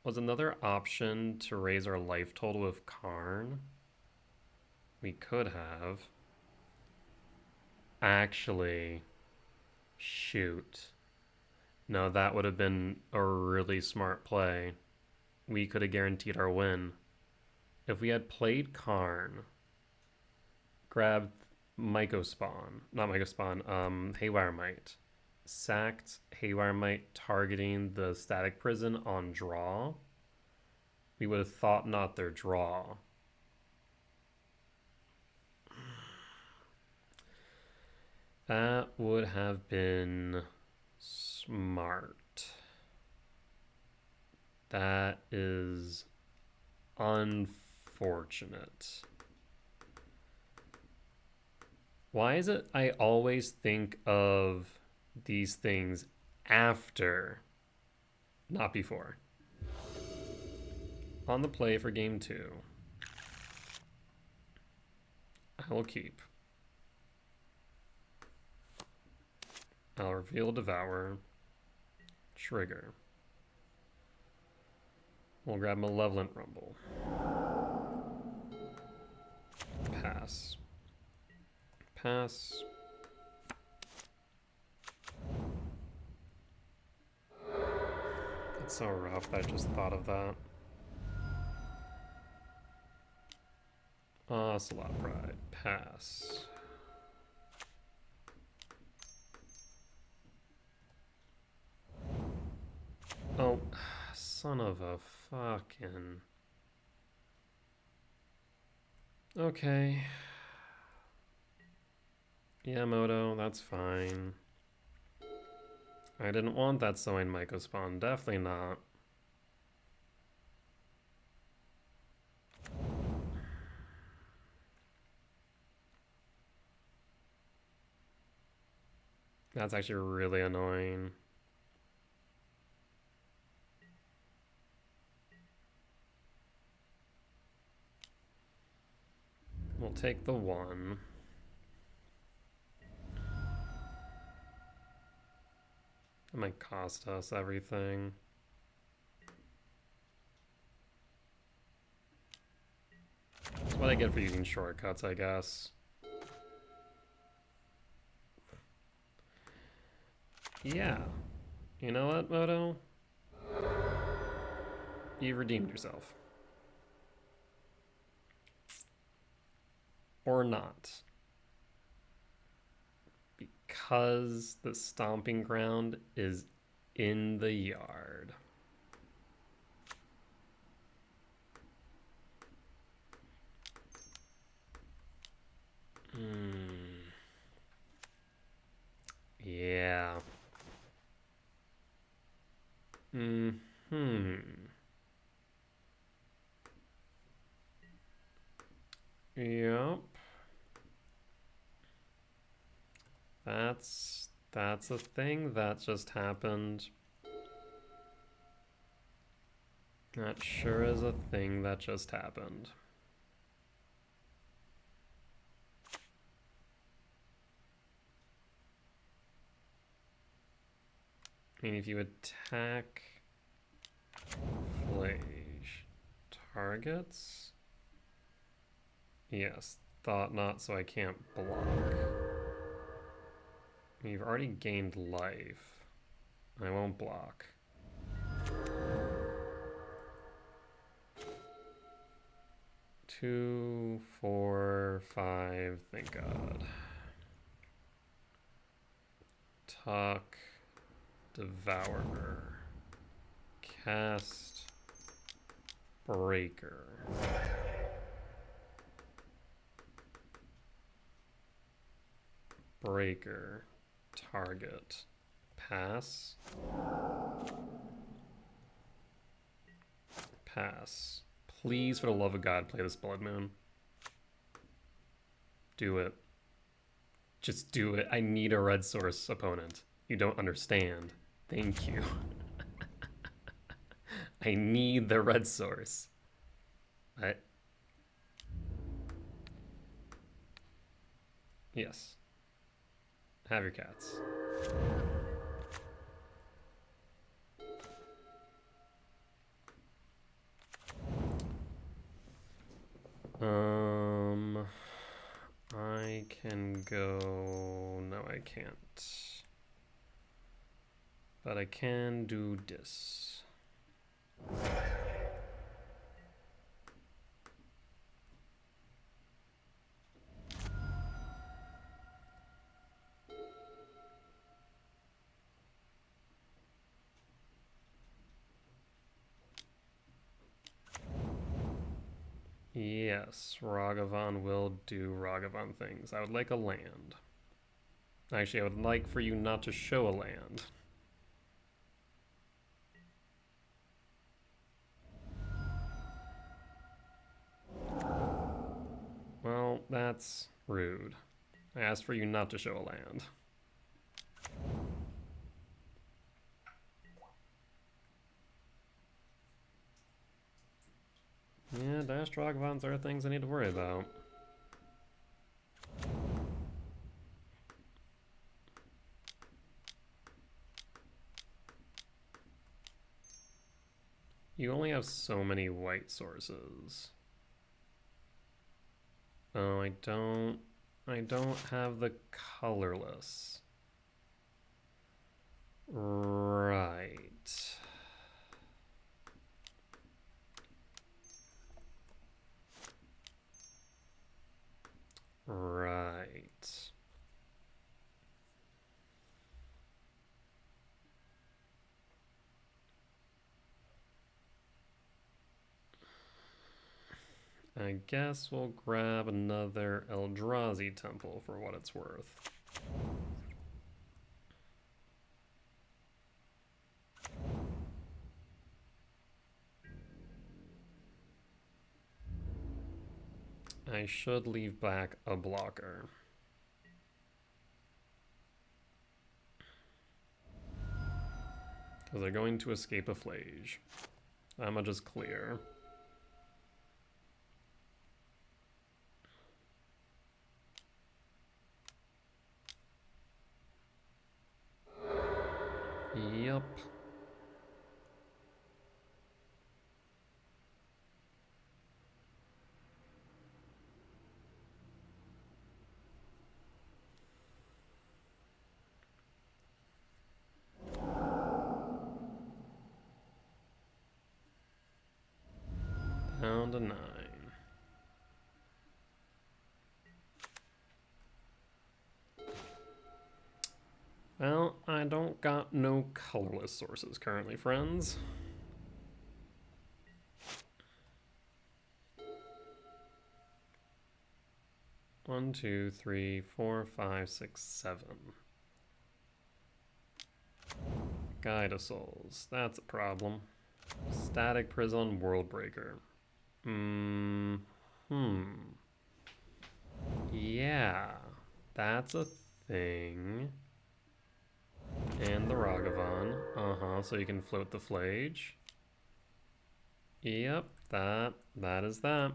Was another option to raise our life total with Karn? We could have. Actually, shoot. No, that would have been a really smart play. We could have guaranteed our win. If we had played Karn, grabbed Mycospawn. Not Mycospawn, Haywire Mite. Sacked Haywire Mite targeting the Static Prison on draw. We would have thought not their draw. That would have been smart. That is unfortunate. Why is it I always think of these things after, not before? On the play for game 2, I will keep. I'll reveal Devour. Trigger. We'll grab Malevolent Rumble. Pass. Pass. It's so rough that I just thought of that. Ocelot Pride. Pass. Oh, son of a fucking... Okay. Yamamoto, that's fine. I didn't want that Soin Mycospawn, definitely not. That's actually really annoying. We'll take the 1. It might cost us everything. That's what I get for using shortcuts, I guess. Yeah. You know what, Moto? You redeemed yourself. Or not. Because the stomping ground is in the yard. Yeah. Yep. That's a thing that just happened. That sure is a thing that just happened. I mean, if you attack Flage targets, yes, thought not, so I can't block. I mean, you've already gained life. I won't block. Two, 4, 5, thank God. Tuck, Devourer, cast, Breaker. Breaker, target, pass, pass. Please, for the love of God, play this Blood Moon. Do it. Just do it. I need a red source opponent. You don't understand. Thank you. I need the red source. Yes. Have your cats. I can go... No, I can't. But I can do this. Yes, Ragavan will do Ragavan things. I would like a land. Actually, I would like for you not to show a land. Well, that's rude. I asked for you not to show a land. Yeah, dashed Ragavans are things I need to worry about. You only have so many white sources. Oh, I don't have the colorless. Right. Right. I guess we'll grab another Eldrazi temple for what it's worth. I should leave back a blocker. Because they're going to escape a flage. That much is clear. Yup. Down to 9. Well, I don't got no colorless sources currently, friends. One, two, three, four, five, six, 7. Guide of Souls. That's a problem. Static Prison Worldbreaker. Yeah, that's a thing. And the Ragavan. So you can float the Flage. Yep, that is that.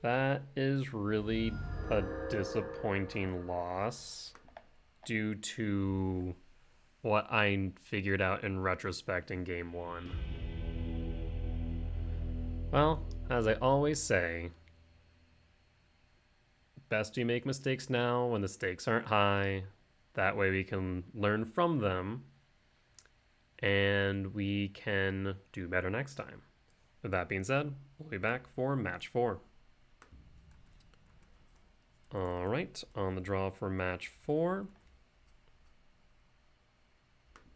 That is really a disappointing loss due to what I figured out in retrospect in game 1. Well, as I always say, best we make mistakes now when the stakes aren't high. That way we can learn from them and we can do better next time. With that being said, we'll be back for match 4. All right, on the draw for match 4.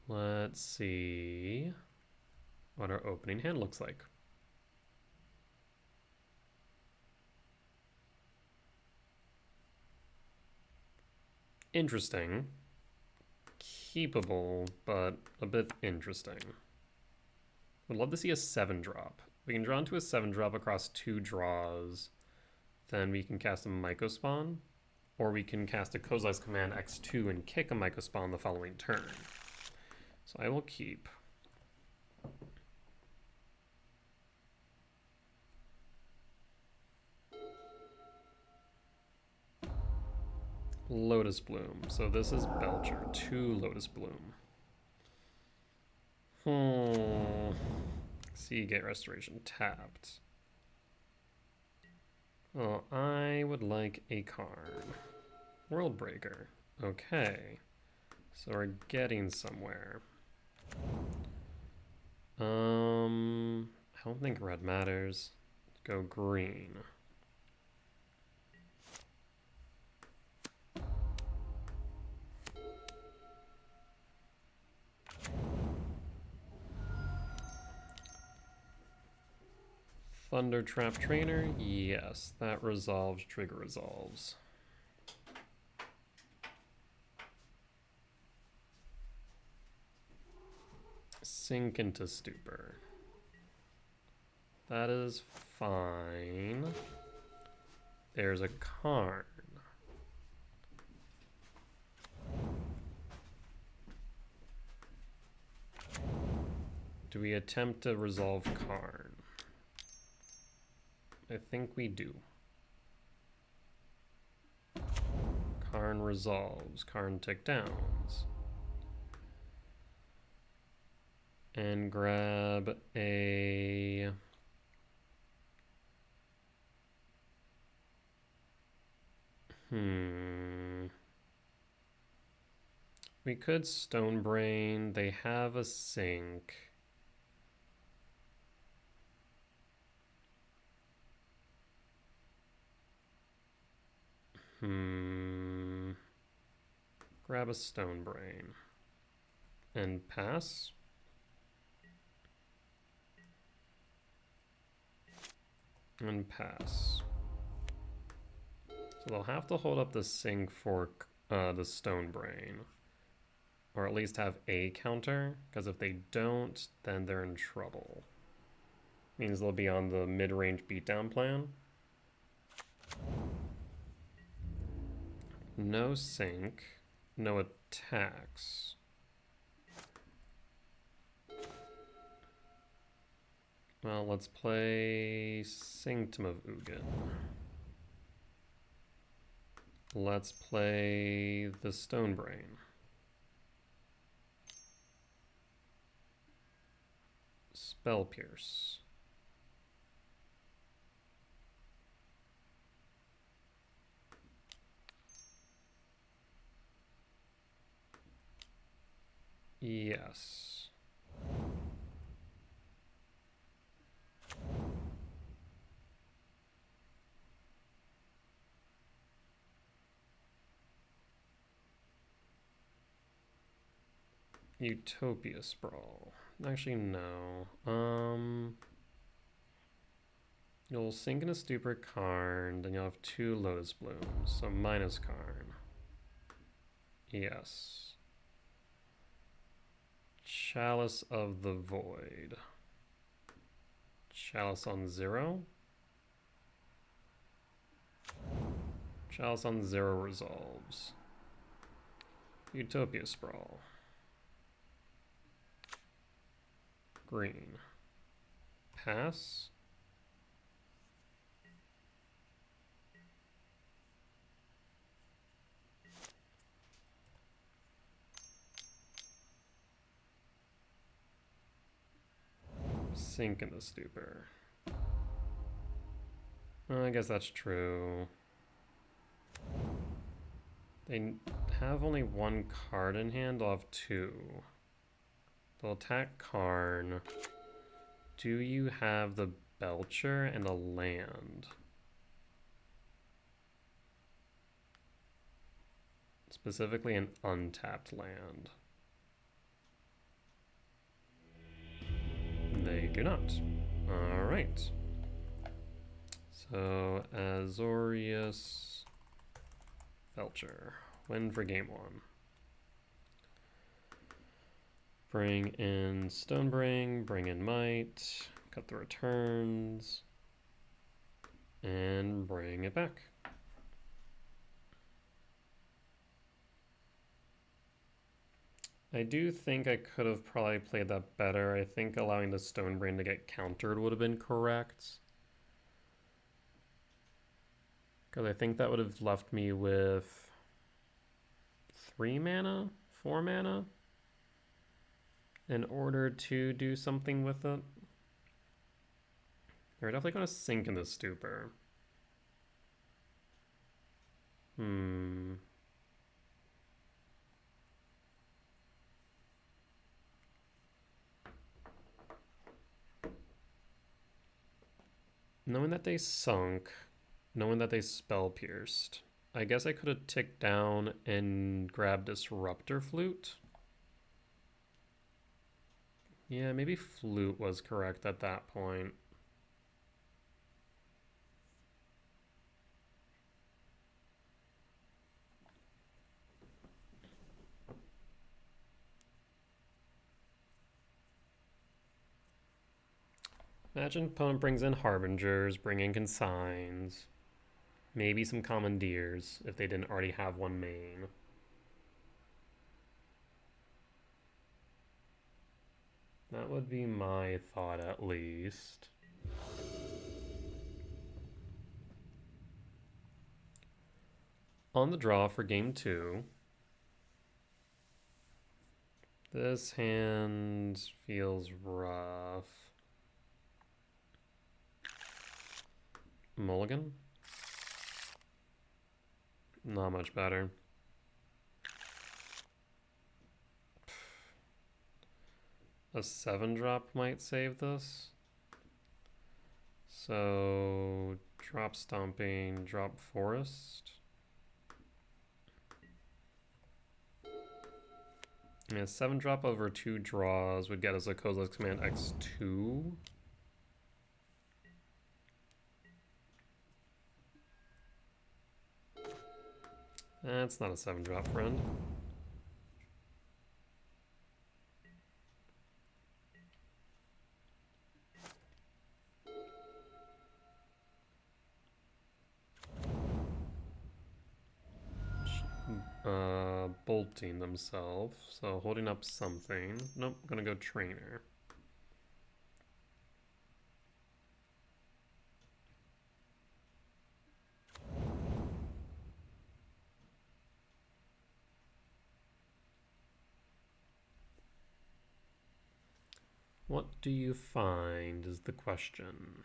Let's see what our opening hand looks like. Interesting. Keepable, but a bit interesting. Would love to see a 7-drop. We can draw into a 7-drop across 2 draws. Then we can cast a Mycospawn, or we can cast a Kozilek's Command X2 and kick a Mycospawn the following turn. So I will keep. Lotus Bloom. So this is Belcher. 2 Lotus Bloom. Seagate Restoration tapped. Well, I would like a card. Worldbreaker. Okay. So we're getting somewhere. I don't think red matters. Let's go green. Thunder Trap Trainer, yes, that resolves, trigger resolves. Sink into Stupor. That is fine. There's a Karn. Do we attempt to resolve Karn? I think we do. Karn resolves. Karn tick downs. And grab a... We could Stonebrain. They have a sink. Grab a Stonebrain. And pass. And pass. So they'll have to hold up the sink for the Stonebrain. Or at least have a counter, because if they don't, then they're in trouble. Means they'll be on the mid-range beatdown plan. No sink, no attacks. Well, let's play Sanctum of Ugin. Let's play the Stonebrain. Spell Pierce. Yes. Utopia Sprawl. Actually, no. You'll sink in a Stupor Karn, then you'll have 2 Lotus Blooms, so minus Karn. Yes. Chalice of the Void. Chalice on 0. Chalice on 0 resolves. Utopia Sprawl. Green. Pass. Sink in the Stupor. I guess that's true. They have only 1 card in hand, they'll have 2. They'll attack Karn. Do you have the Belcher and a land? Specifically an untapped land. They do not. Alright. So, Azorius Belcher. Win for game 1. Bring in Stonebrain, bring in Might, cut the returns, and bring it back. I do think I could have probably played that better. I think allowing the Stonebrain to get countered would have been correct. Because I think that would have left me with 3 mana, 4 mana, in order to do something with it. We're definitely going to sink in the Stupor. Knowing that they sunk, knowing that they spell pierced, I guess I could have ticked down and grabbed Disruptor Flute. Yeah, maybe Flute was correct at that point. Imagine opponent brings in Harbingers, bring in Consigns. Maybe some Commandeers if they didn't already have one main. That would be my thought at least. On the draw for game 2. This hand feels rough. Mulligan? Not much better. A 7-drop might save this. So, drop Stomping, drop Forest. Yeah, 7-drop over 2 draws would get us a Kozilek's Command X2. That's not a 7-drop, friend. Bolting themselves, so holding up something. Nope, gonna go Trainer. What do you find is the question.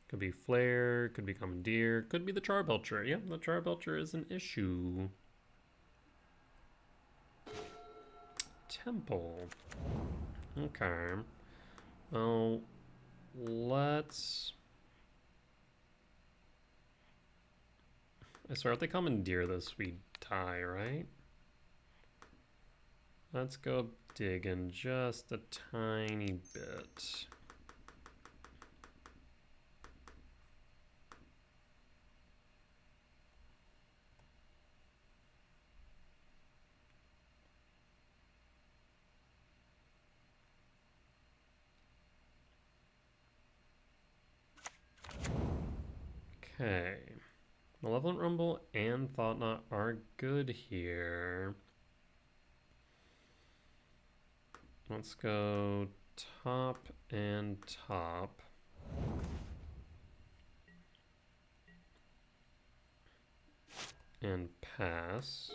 Could be Flare, could be Commandeer, could be the Charbelcher. Yep, the Charbelcher is an issue. Temple. Okay. Well, let's... I swear if they Commandeer this, we die, right? Let's go dig in just a tiny bit. Okay. Malevolent Rumble and Thought Knot are good here. Let's go top and top. And pass.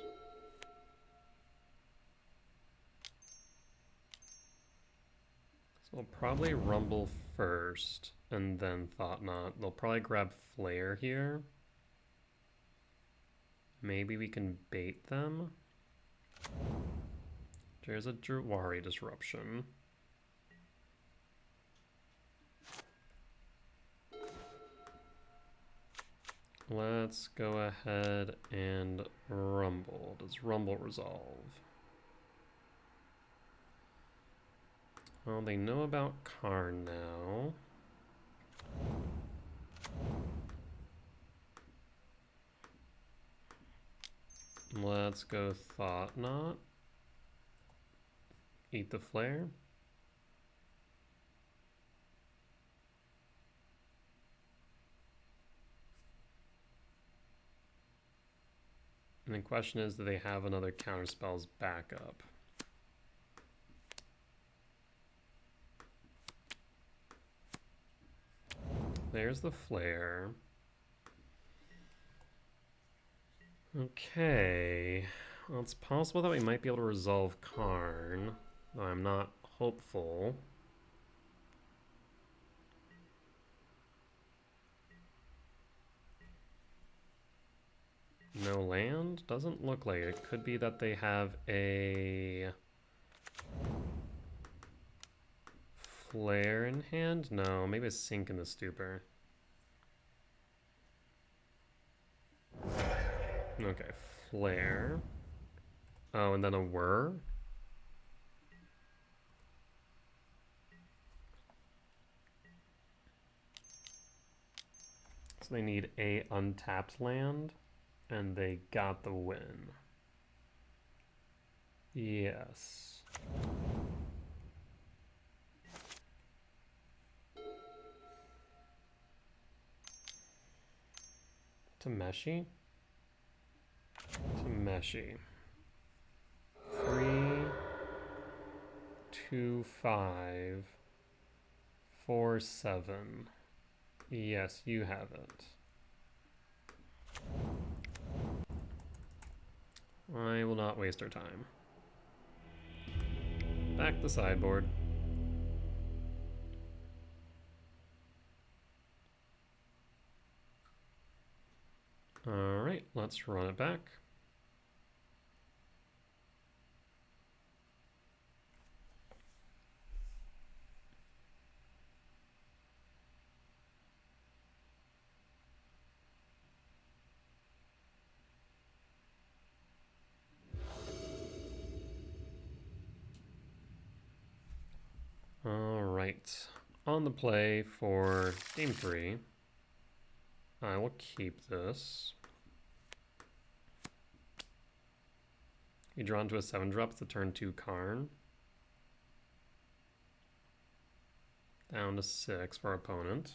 So we'll probably Rumble first and then Thought Knot. They'll probably grab Flare here. Maybe we can bait them. There's a Jawari Disruption. Let's go ahead and Rumble. Does Rumble resolve? Well, they know about Karn now. Let's go Thought Knot. Eat the Flare. And the question is, do they have another counterspell's backup? There's the Flare. Okay. Well, it's possible that we might be able to resolve Karn, though I'm not hopeful. No land? Doesn't look like it. Could be that they have a Flare in hand? No, maybe a Sink in the Stupor. Okay, Flare. Oh, and then a Whir? So they need a untapped land, and they got the win. Yes. Tameshi? Tameshi. 3, 2, 5, 4, 7. Yes, you have it. I will not waste our time. Back the sideboard. Alright, let's run it back. Alright, on the play for game 3, I will keep this. You draw into a 7-drop, it's a turn 2 Karn. Down to 6 for our opponent.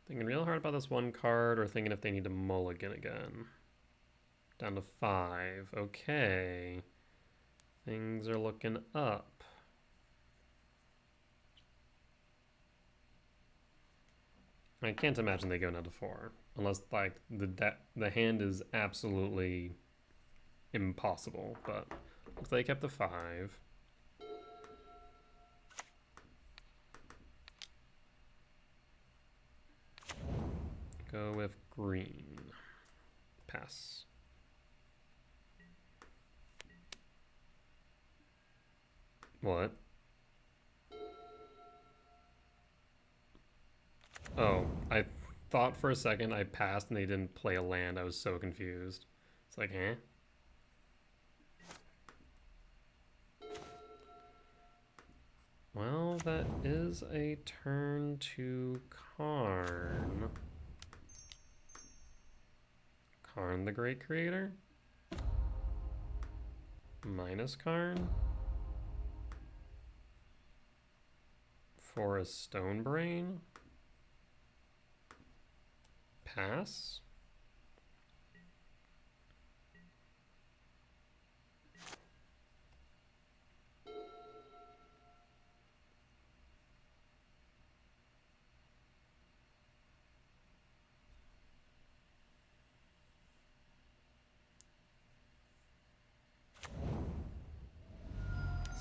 Thinking real hard about this one card, or thinking if they need to mulligan again. Down to 5. Okay. Things are looking up. I can't imagine they go down to 4. Unless, like, the hand is absolutely impossible. But looks like they kept the 5. Go with green. Pass. What? Oh, I thought for a second I passed and they didn't play a land. I was so confused. It's like, eh? Well, that is a turn to Karn. Karn the Great Creator? Minus Karn? For a Stone Brain? Pass?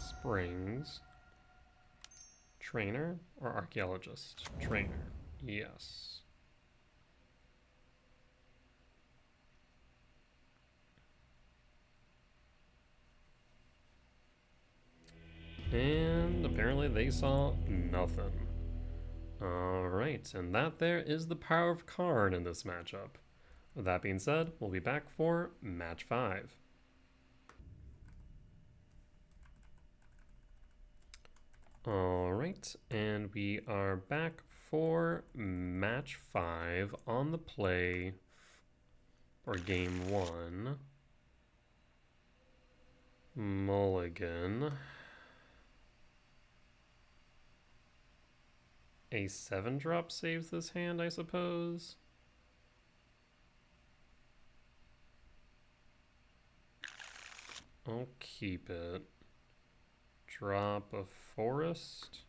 Springs. Trainer or archaeologist? Trainer. Yes. And apparently they saw nothing. Alright, and that there is the power of Karn in this matchup. With that being said, we'll be back for match 5. Alright, and we are back for match 5 on the play for game 1. Mulligan. A 7-drop saves this hand, I suppose. I'll keep it. Drop a forest.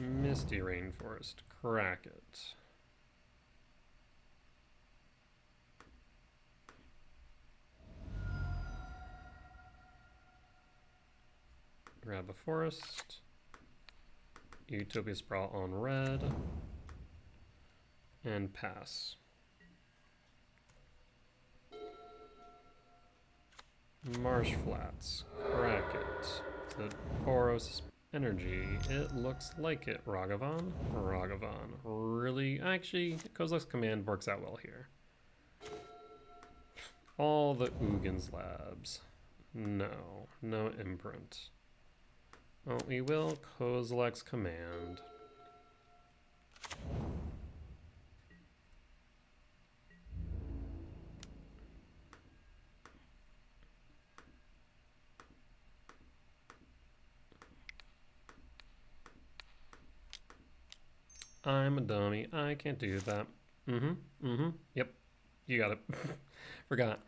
Misty Rainforest. Crack it. Grab a forest. Utopia Sprawl on red. And pass. Marsh Flats. Crack it. The Boros Energy. It looks like it. Ragavan? Ragavan. Really? Actually, Kozilek's command works out well here. All the Ugins labs. No. No imprint. Well, we will Kozilek's command. I'm a dummy. I can't do that. Yep. You got it. Forgot.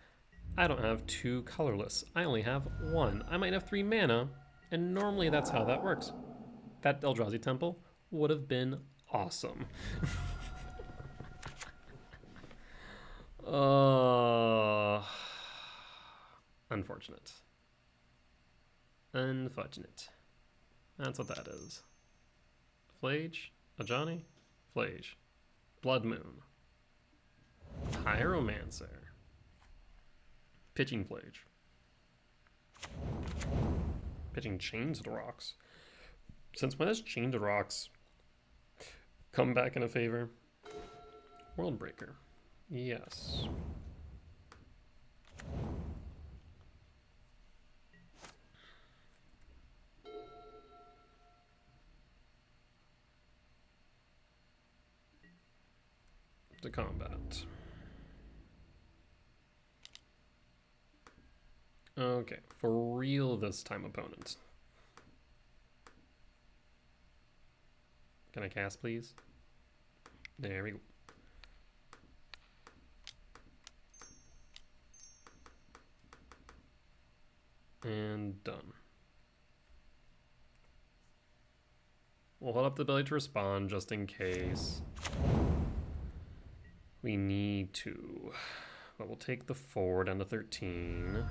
I don't have 2 colorless. I only have 1. I might have 3 mana, and normally that's how that works. That Eldrazi temple would have been awesome. Unfortunate. Unfortunate. That's what that is. Flage? Ajani? Flage. Blood Moon. Pyromancer. Pitching Flage. Pitching Chains to Rocks. Since when has Chain to Rocks come back into favor? Worldbreaker. Yes. To combat. Okay, for real this time, opponent. Can I cast, please? There we go. And done. We'll hold up the ability to respond just in case we need to. But we'll take the 4 down to 13.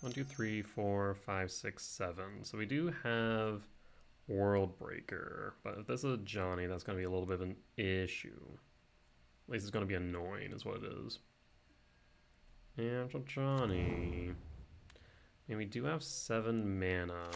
1, 2, 3, 4, 5, 6, 7. So we do have Worldbreaker. But if this is a Johnny, that's going to be a little bit of an issue. At least it's going to be annoying is what it is. And Johnny. And we do have 7 mana.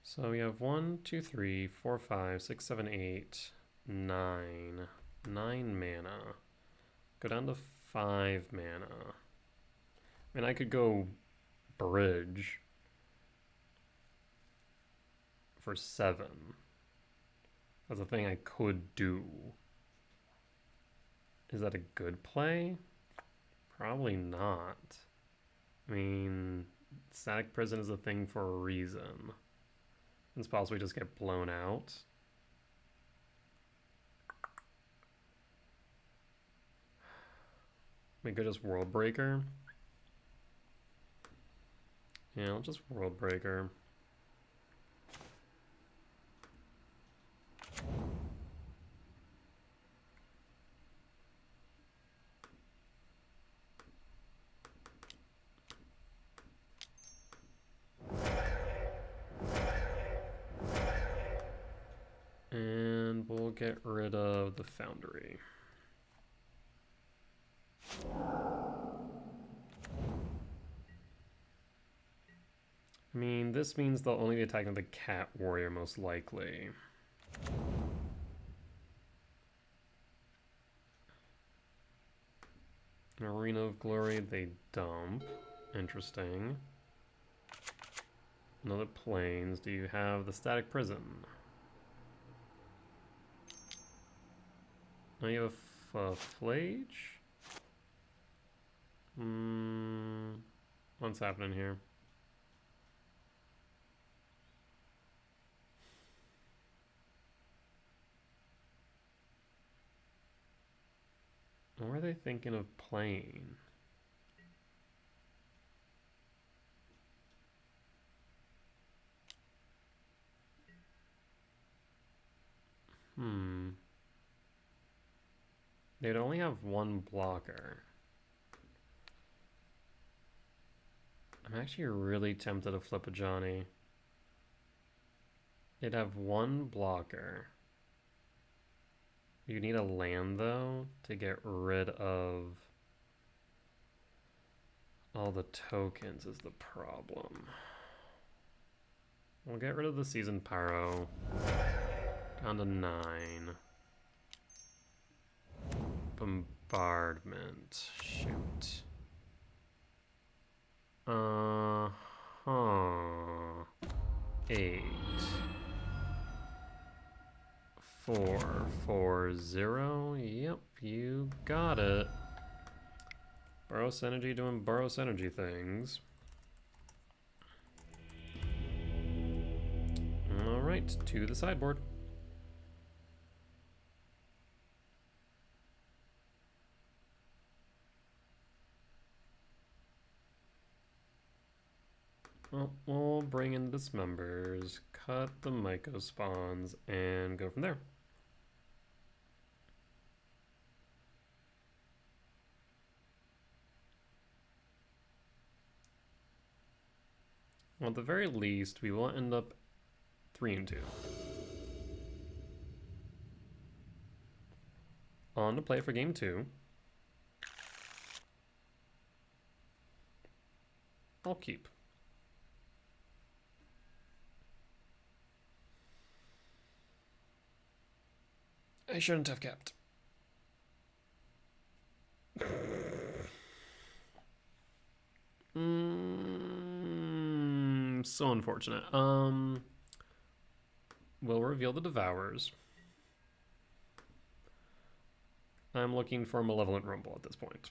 So we have 1, 2, 3, 4, 5, 6, 7, 8, 9. 9 mana. Go down to 5 mana. I mean, I could go Bridge for 7. That's a thing I could do. Is that a good play? Probably not. I mean, Static Prison is a thing for a reason. It's possible we just get blown out. We could just Worldbreaker. Yeah, I'll just Worldbreaker. And we'll get rid of the Foundry. I mean, this means they'll only be attacking the Cat Warrior most likely. Arena of Glory, they dump. Interesting. Another Plains. Do you have the Static Prison? Now you have a Flage? What's happening here? What were they thinking of playing? They'd only have 1 blocker. I'm actually really tempted to flip a Johnny. They'd have 1 blocker. You need a land, though, to get rid of all the tokens is the problem. We'll get rid of the Seasoned Pyro. Down to 9. Bombardment. Shoot. Uh-huh. 8. 4, 4, 0. Yep, you got it. Boros Energy doing Boros Energy things. Alright, to the sideboard. Well, we'll bring in dismembers, cut the Myco spawns, and go from there. Well, at the very least, we will end up 3-2. On to play for game 2. I'll keep. I shouldn't have kept. So unfortunate. We'll reveal the Devourers. I'm looking for a Malevolent Rumble at this point.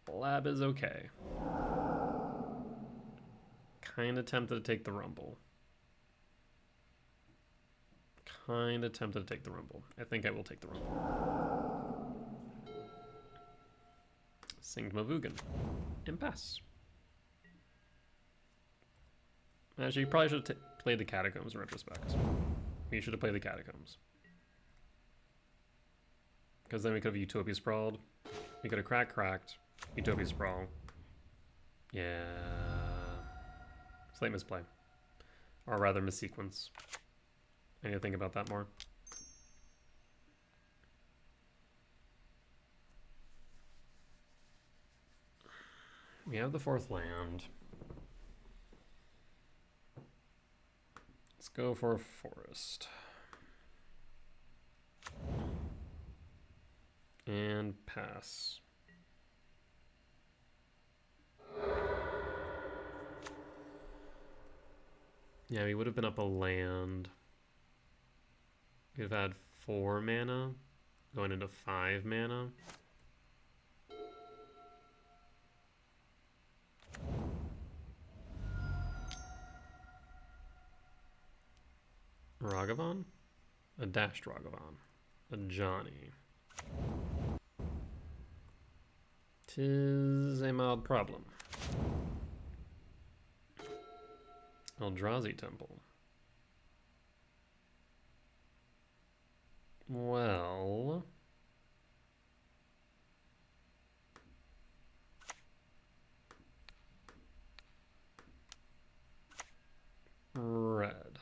Lab is okay. Kinda tempted to take the Rumble. Kinda tempted to take the Rumble. I think I will take the Rumble. Sanctum of Ugin. Impasse. Actually, you probably should have played the Catacombs in retrospect. You should have played the Catacombs. Because then we could have Utopia Sprawled. We could have cracked. Utopia Sprawl. Yeah. Slight misplay. Or rather, missequence. I need to think about that more. We have the 4th land. Let's go for a forest. And pass. Yeah, we would have been up a land. We'd have had 4 mana, going into 5 mana. Ragavan? A dashed Ragavan. A Johnny. 'Tis a mild problem. Eldrazi Temple. Well... red.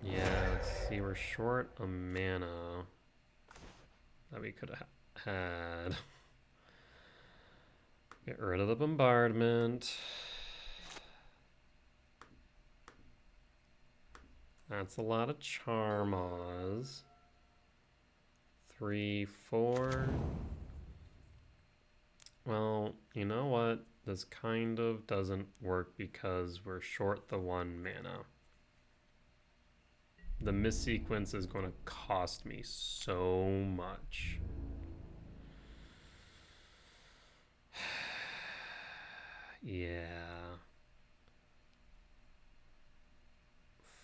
Yeah, let's see, we're short a mana that we could have had. Get rid of the bombardment. That's a lot of Charmaws. 3, 4. Well, you know what? This kind of doesn't work because we're short the 1 mana. The missequence is going to cost me so much. Yeah.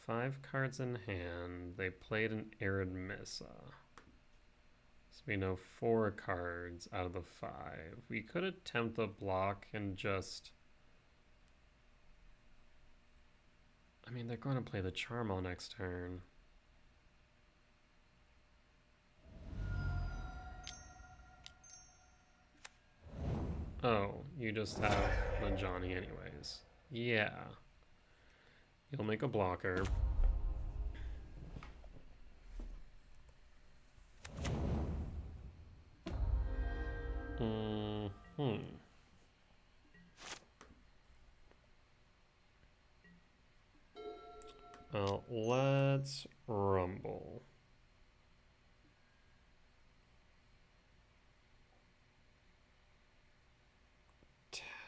5 cards in hand. They played an Arid Mesa. So we know 4 cards out of the 5. We could attempt a block and just... I mean, they're going to play the Charmal next turn. Oh, you just have the Johnny anyways. Yeah. You'll make a blocker. Mm-hmm. Let's rumble.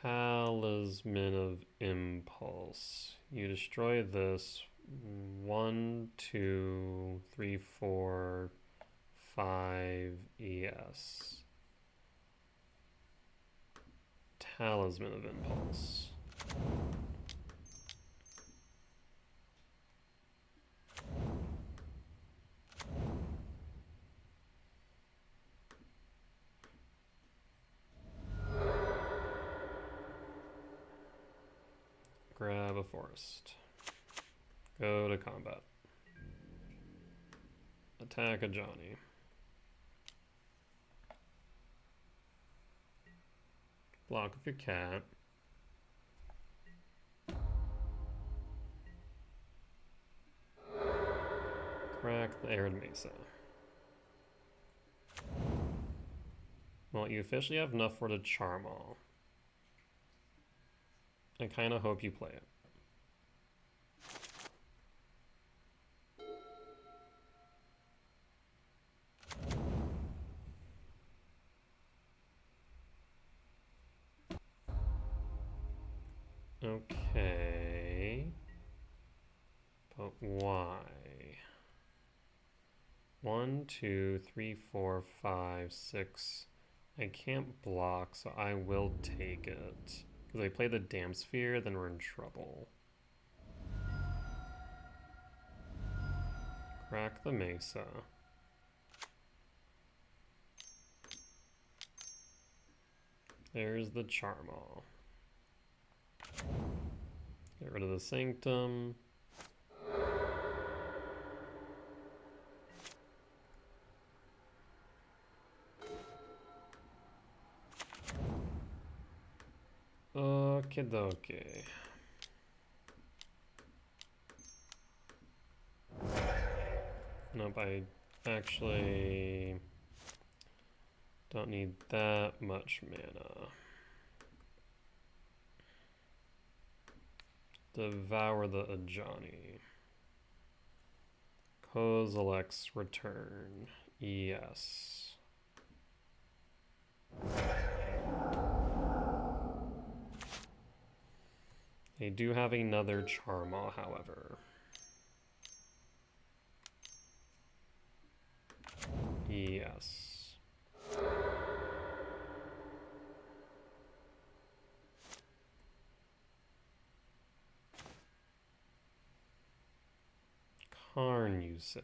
Talisman of Impulse. You destroy this 1, 2, 3, 4, 5 ES. Talisman of Impulse. Grab a forest. Go to combat. Attack a Johnny. Block with your cat. Crack the Arid Mesa. Well, you officially have enough for the Charmal. I kind of hope you play it. Okay. But why? 1, 2, 3, 4, 5, 6. I can't block, so I will take it. Because I play the Damn Sphere, then we're in trouble. Crack the Mesa. There's the Charmal. Get rid of the Sanctum. Okie dokie. Nope, I actually don't need that much mana. Devour the Ajani. Kozilek's Return. Yes. They do have another Charmal, however. Yes. Karn, you say?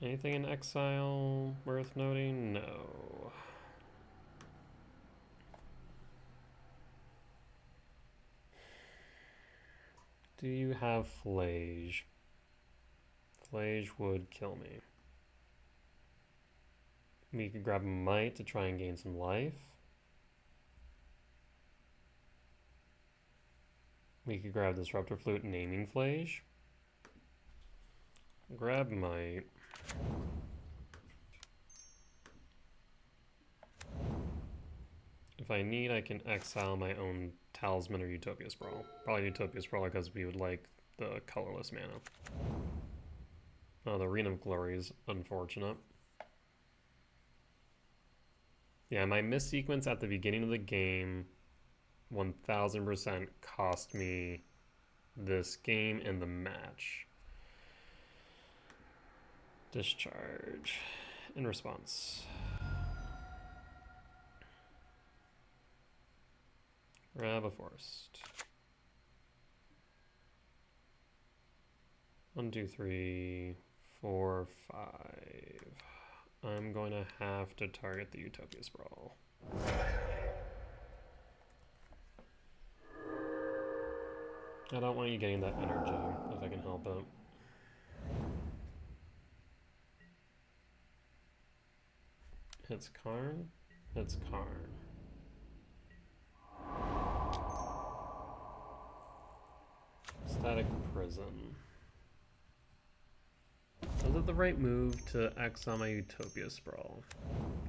Anything in exile worth noting? No. Do you have Flage? Flage would kill me. We could grab Might to try and gain some life. We could grab Disruptor Flute, naming Flage. Grab Might. If I need, I can exile my own Talisman or Utopia Sprawl. Probably Utopia Sprawl because we would like the colorless mana. Oh, the Arena of Glory is unfortunate. Yeah, my miss sequence at the beginning of the game 1000% cost me this game and the match. Discharge. In response. Grab a forest. 1, 2, 3, 4, 5. I'm going to have to target the Utopia Sprawl. I don't want you getting that energy if I can help it. Hits Karn. Hits Karn. Prison. Was it the right move to X on my Utopia Sprawl?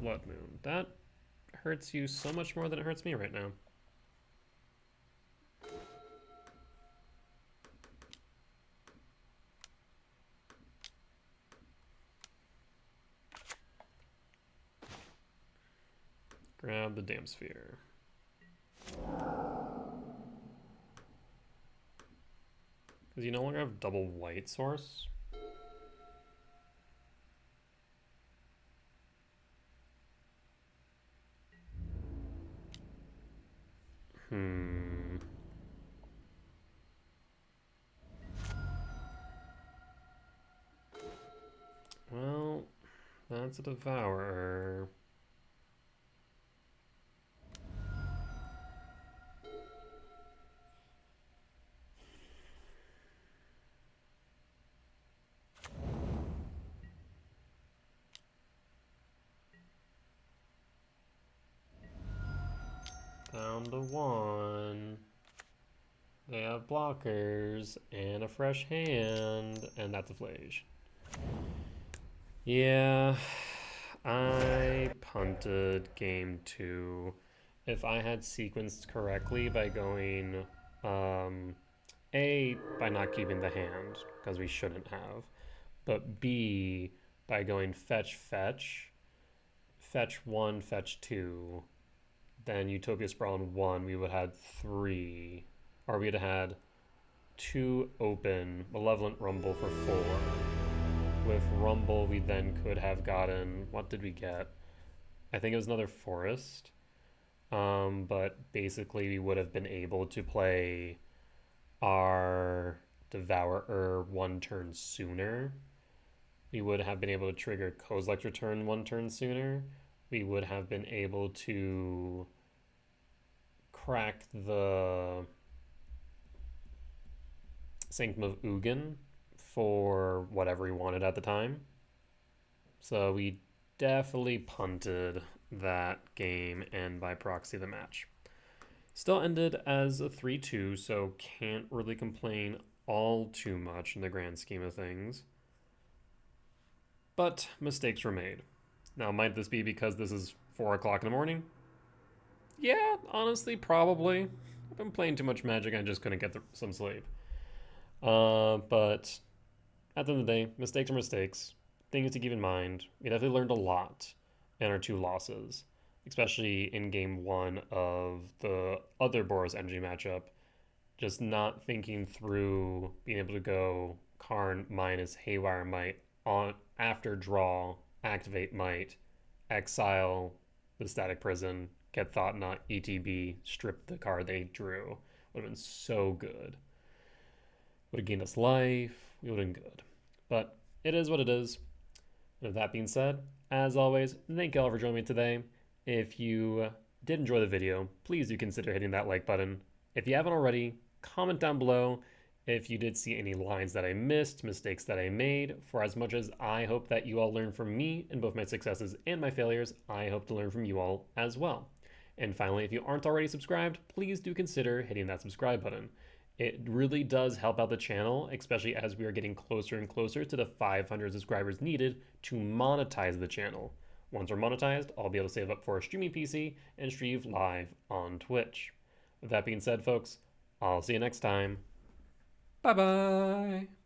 Blood Moon. That hurts you so much more than it hurts me right now. Grab the Damn Sphere. Because you no longer have double white source. Well, that's a Devourer. Down to 1. They have blockers and a fresh hand, and that's a Flage. Yeah, I punted game 2. If I had sequenced correctly by going, A, by not keeping the hand, because we shouldn't have, but B, by going fetch, fetch, fetch 1, fetch 2, then Utopia Sprawl in 1, we would have had 3, or we'd have had 2 open, Malevolent Rumble for 4. With Rumble, we then could have gotten, what did we get? I think it was another Forest. But basically, we would have been able to play our Devourer 1 turn sooner. We would have been able to trigger Kozilek's Return 1 turn sooner. We would have been able to crack the Sanctum of Ugin for whatever we wanted at the time. So we definitely punted that game and by proxy the match. Still ended as a 3-2, so can't really complain all too much in the grand scheme of things. But mistakes were made. Now, might this be because this is 4 o'clock in the morning? Yeah, honestly, probably. I've been playing too much Magic, I just couldn't get some sleep. But at the end of the day, mistakes are mistakes. Things to keep in mind. We definitely learned a lot in our 2 losses, especially in game 1 of the other Boros Energy matchup. Just not thinking through being able to go Karn minus Haywire Might on after draw, activate Might, exile the Static Prison, get Thought Knot, ETB, strip the card they drew. Would have been so good. Would have gained us life. We would have been good. But it is what it is. And with that being said, as always, thank you all for joining me today. If you did enjoy the video, please do consider hitting that like button. If you haven't already, comment down below if you did see any lines that I missed, mistakes that I made. For as much as I hope that you all learn from me in both my successes and my failures, I hope to learn from you all as well. And finally, if you aren't already subscribed, please do consider hitting that subscribe button. It really does help out the channel, especially as we are getting closer and closer to the 500 subscribers needed to monetize the channel. Once we're monetized, I'll be able to save up for a streaming PC and stream live on Twitch. With that being said, folks, I'll see you next time. Bye-bye!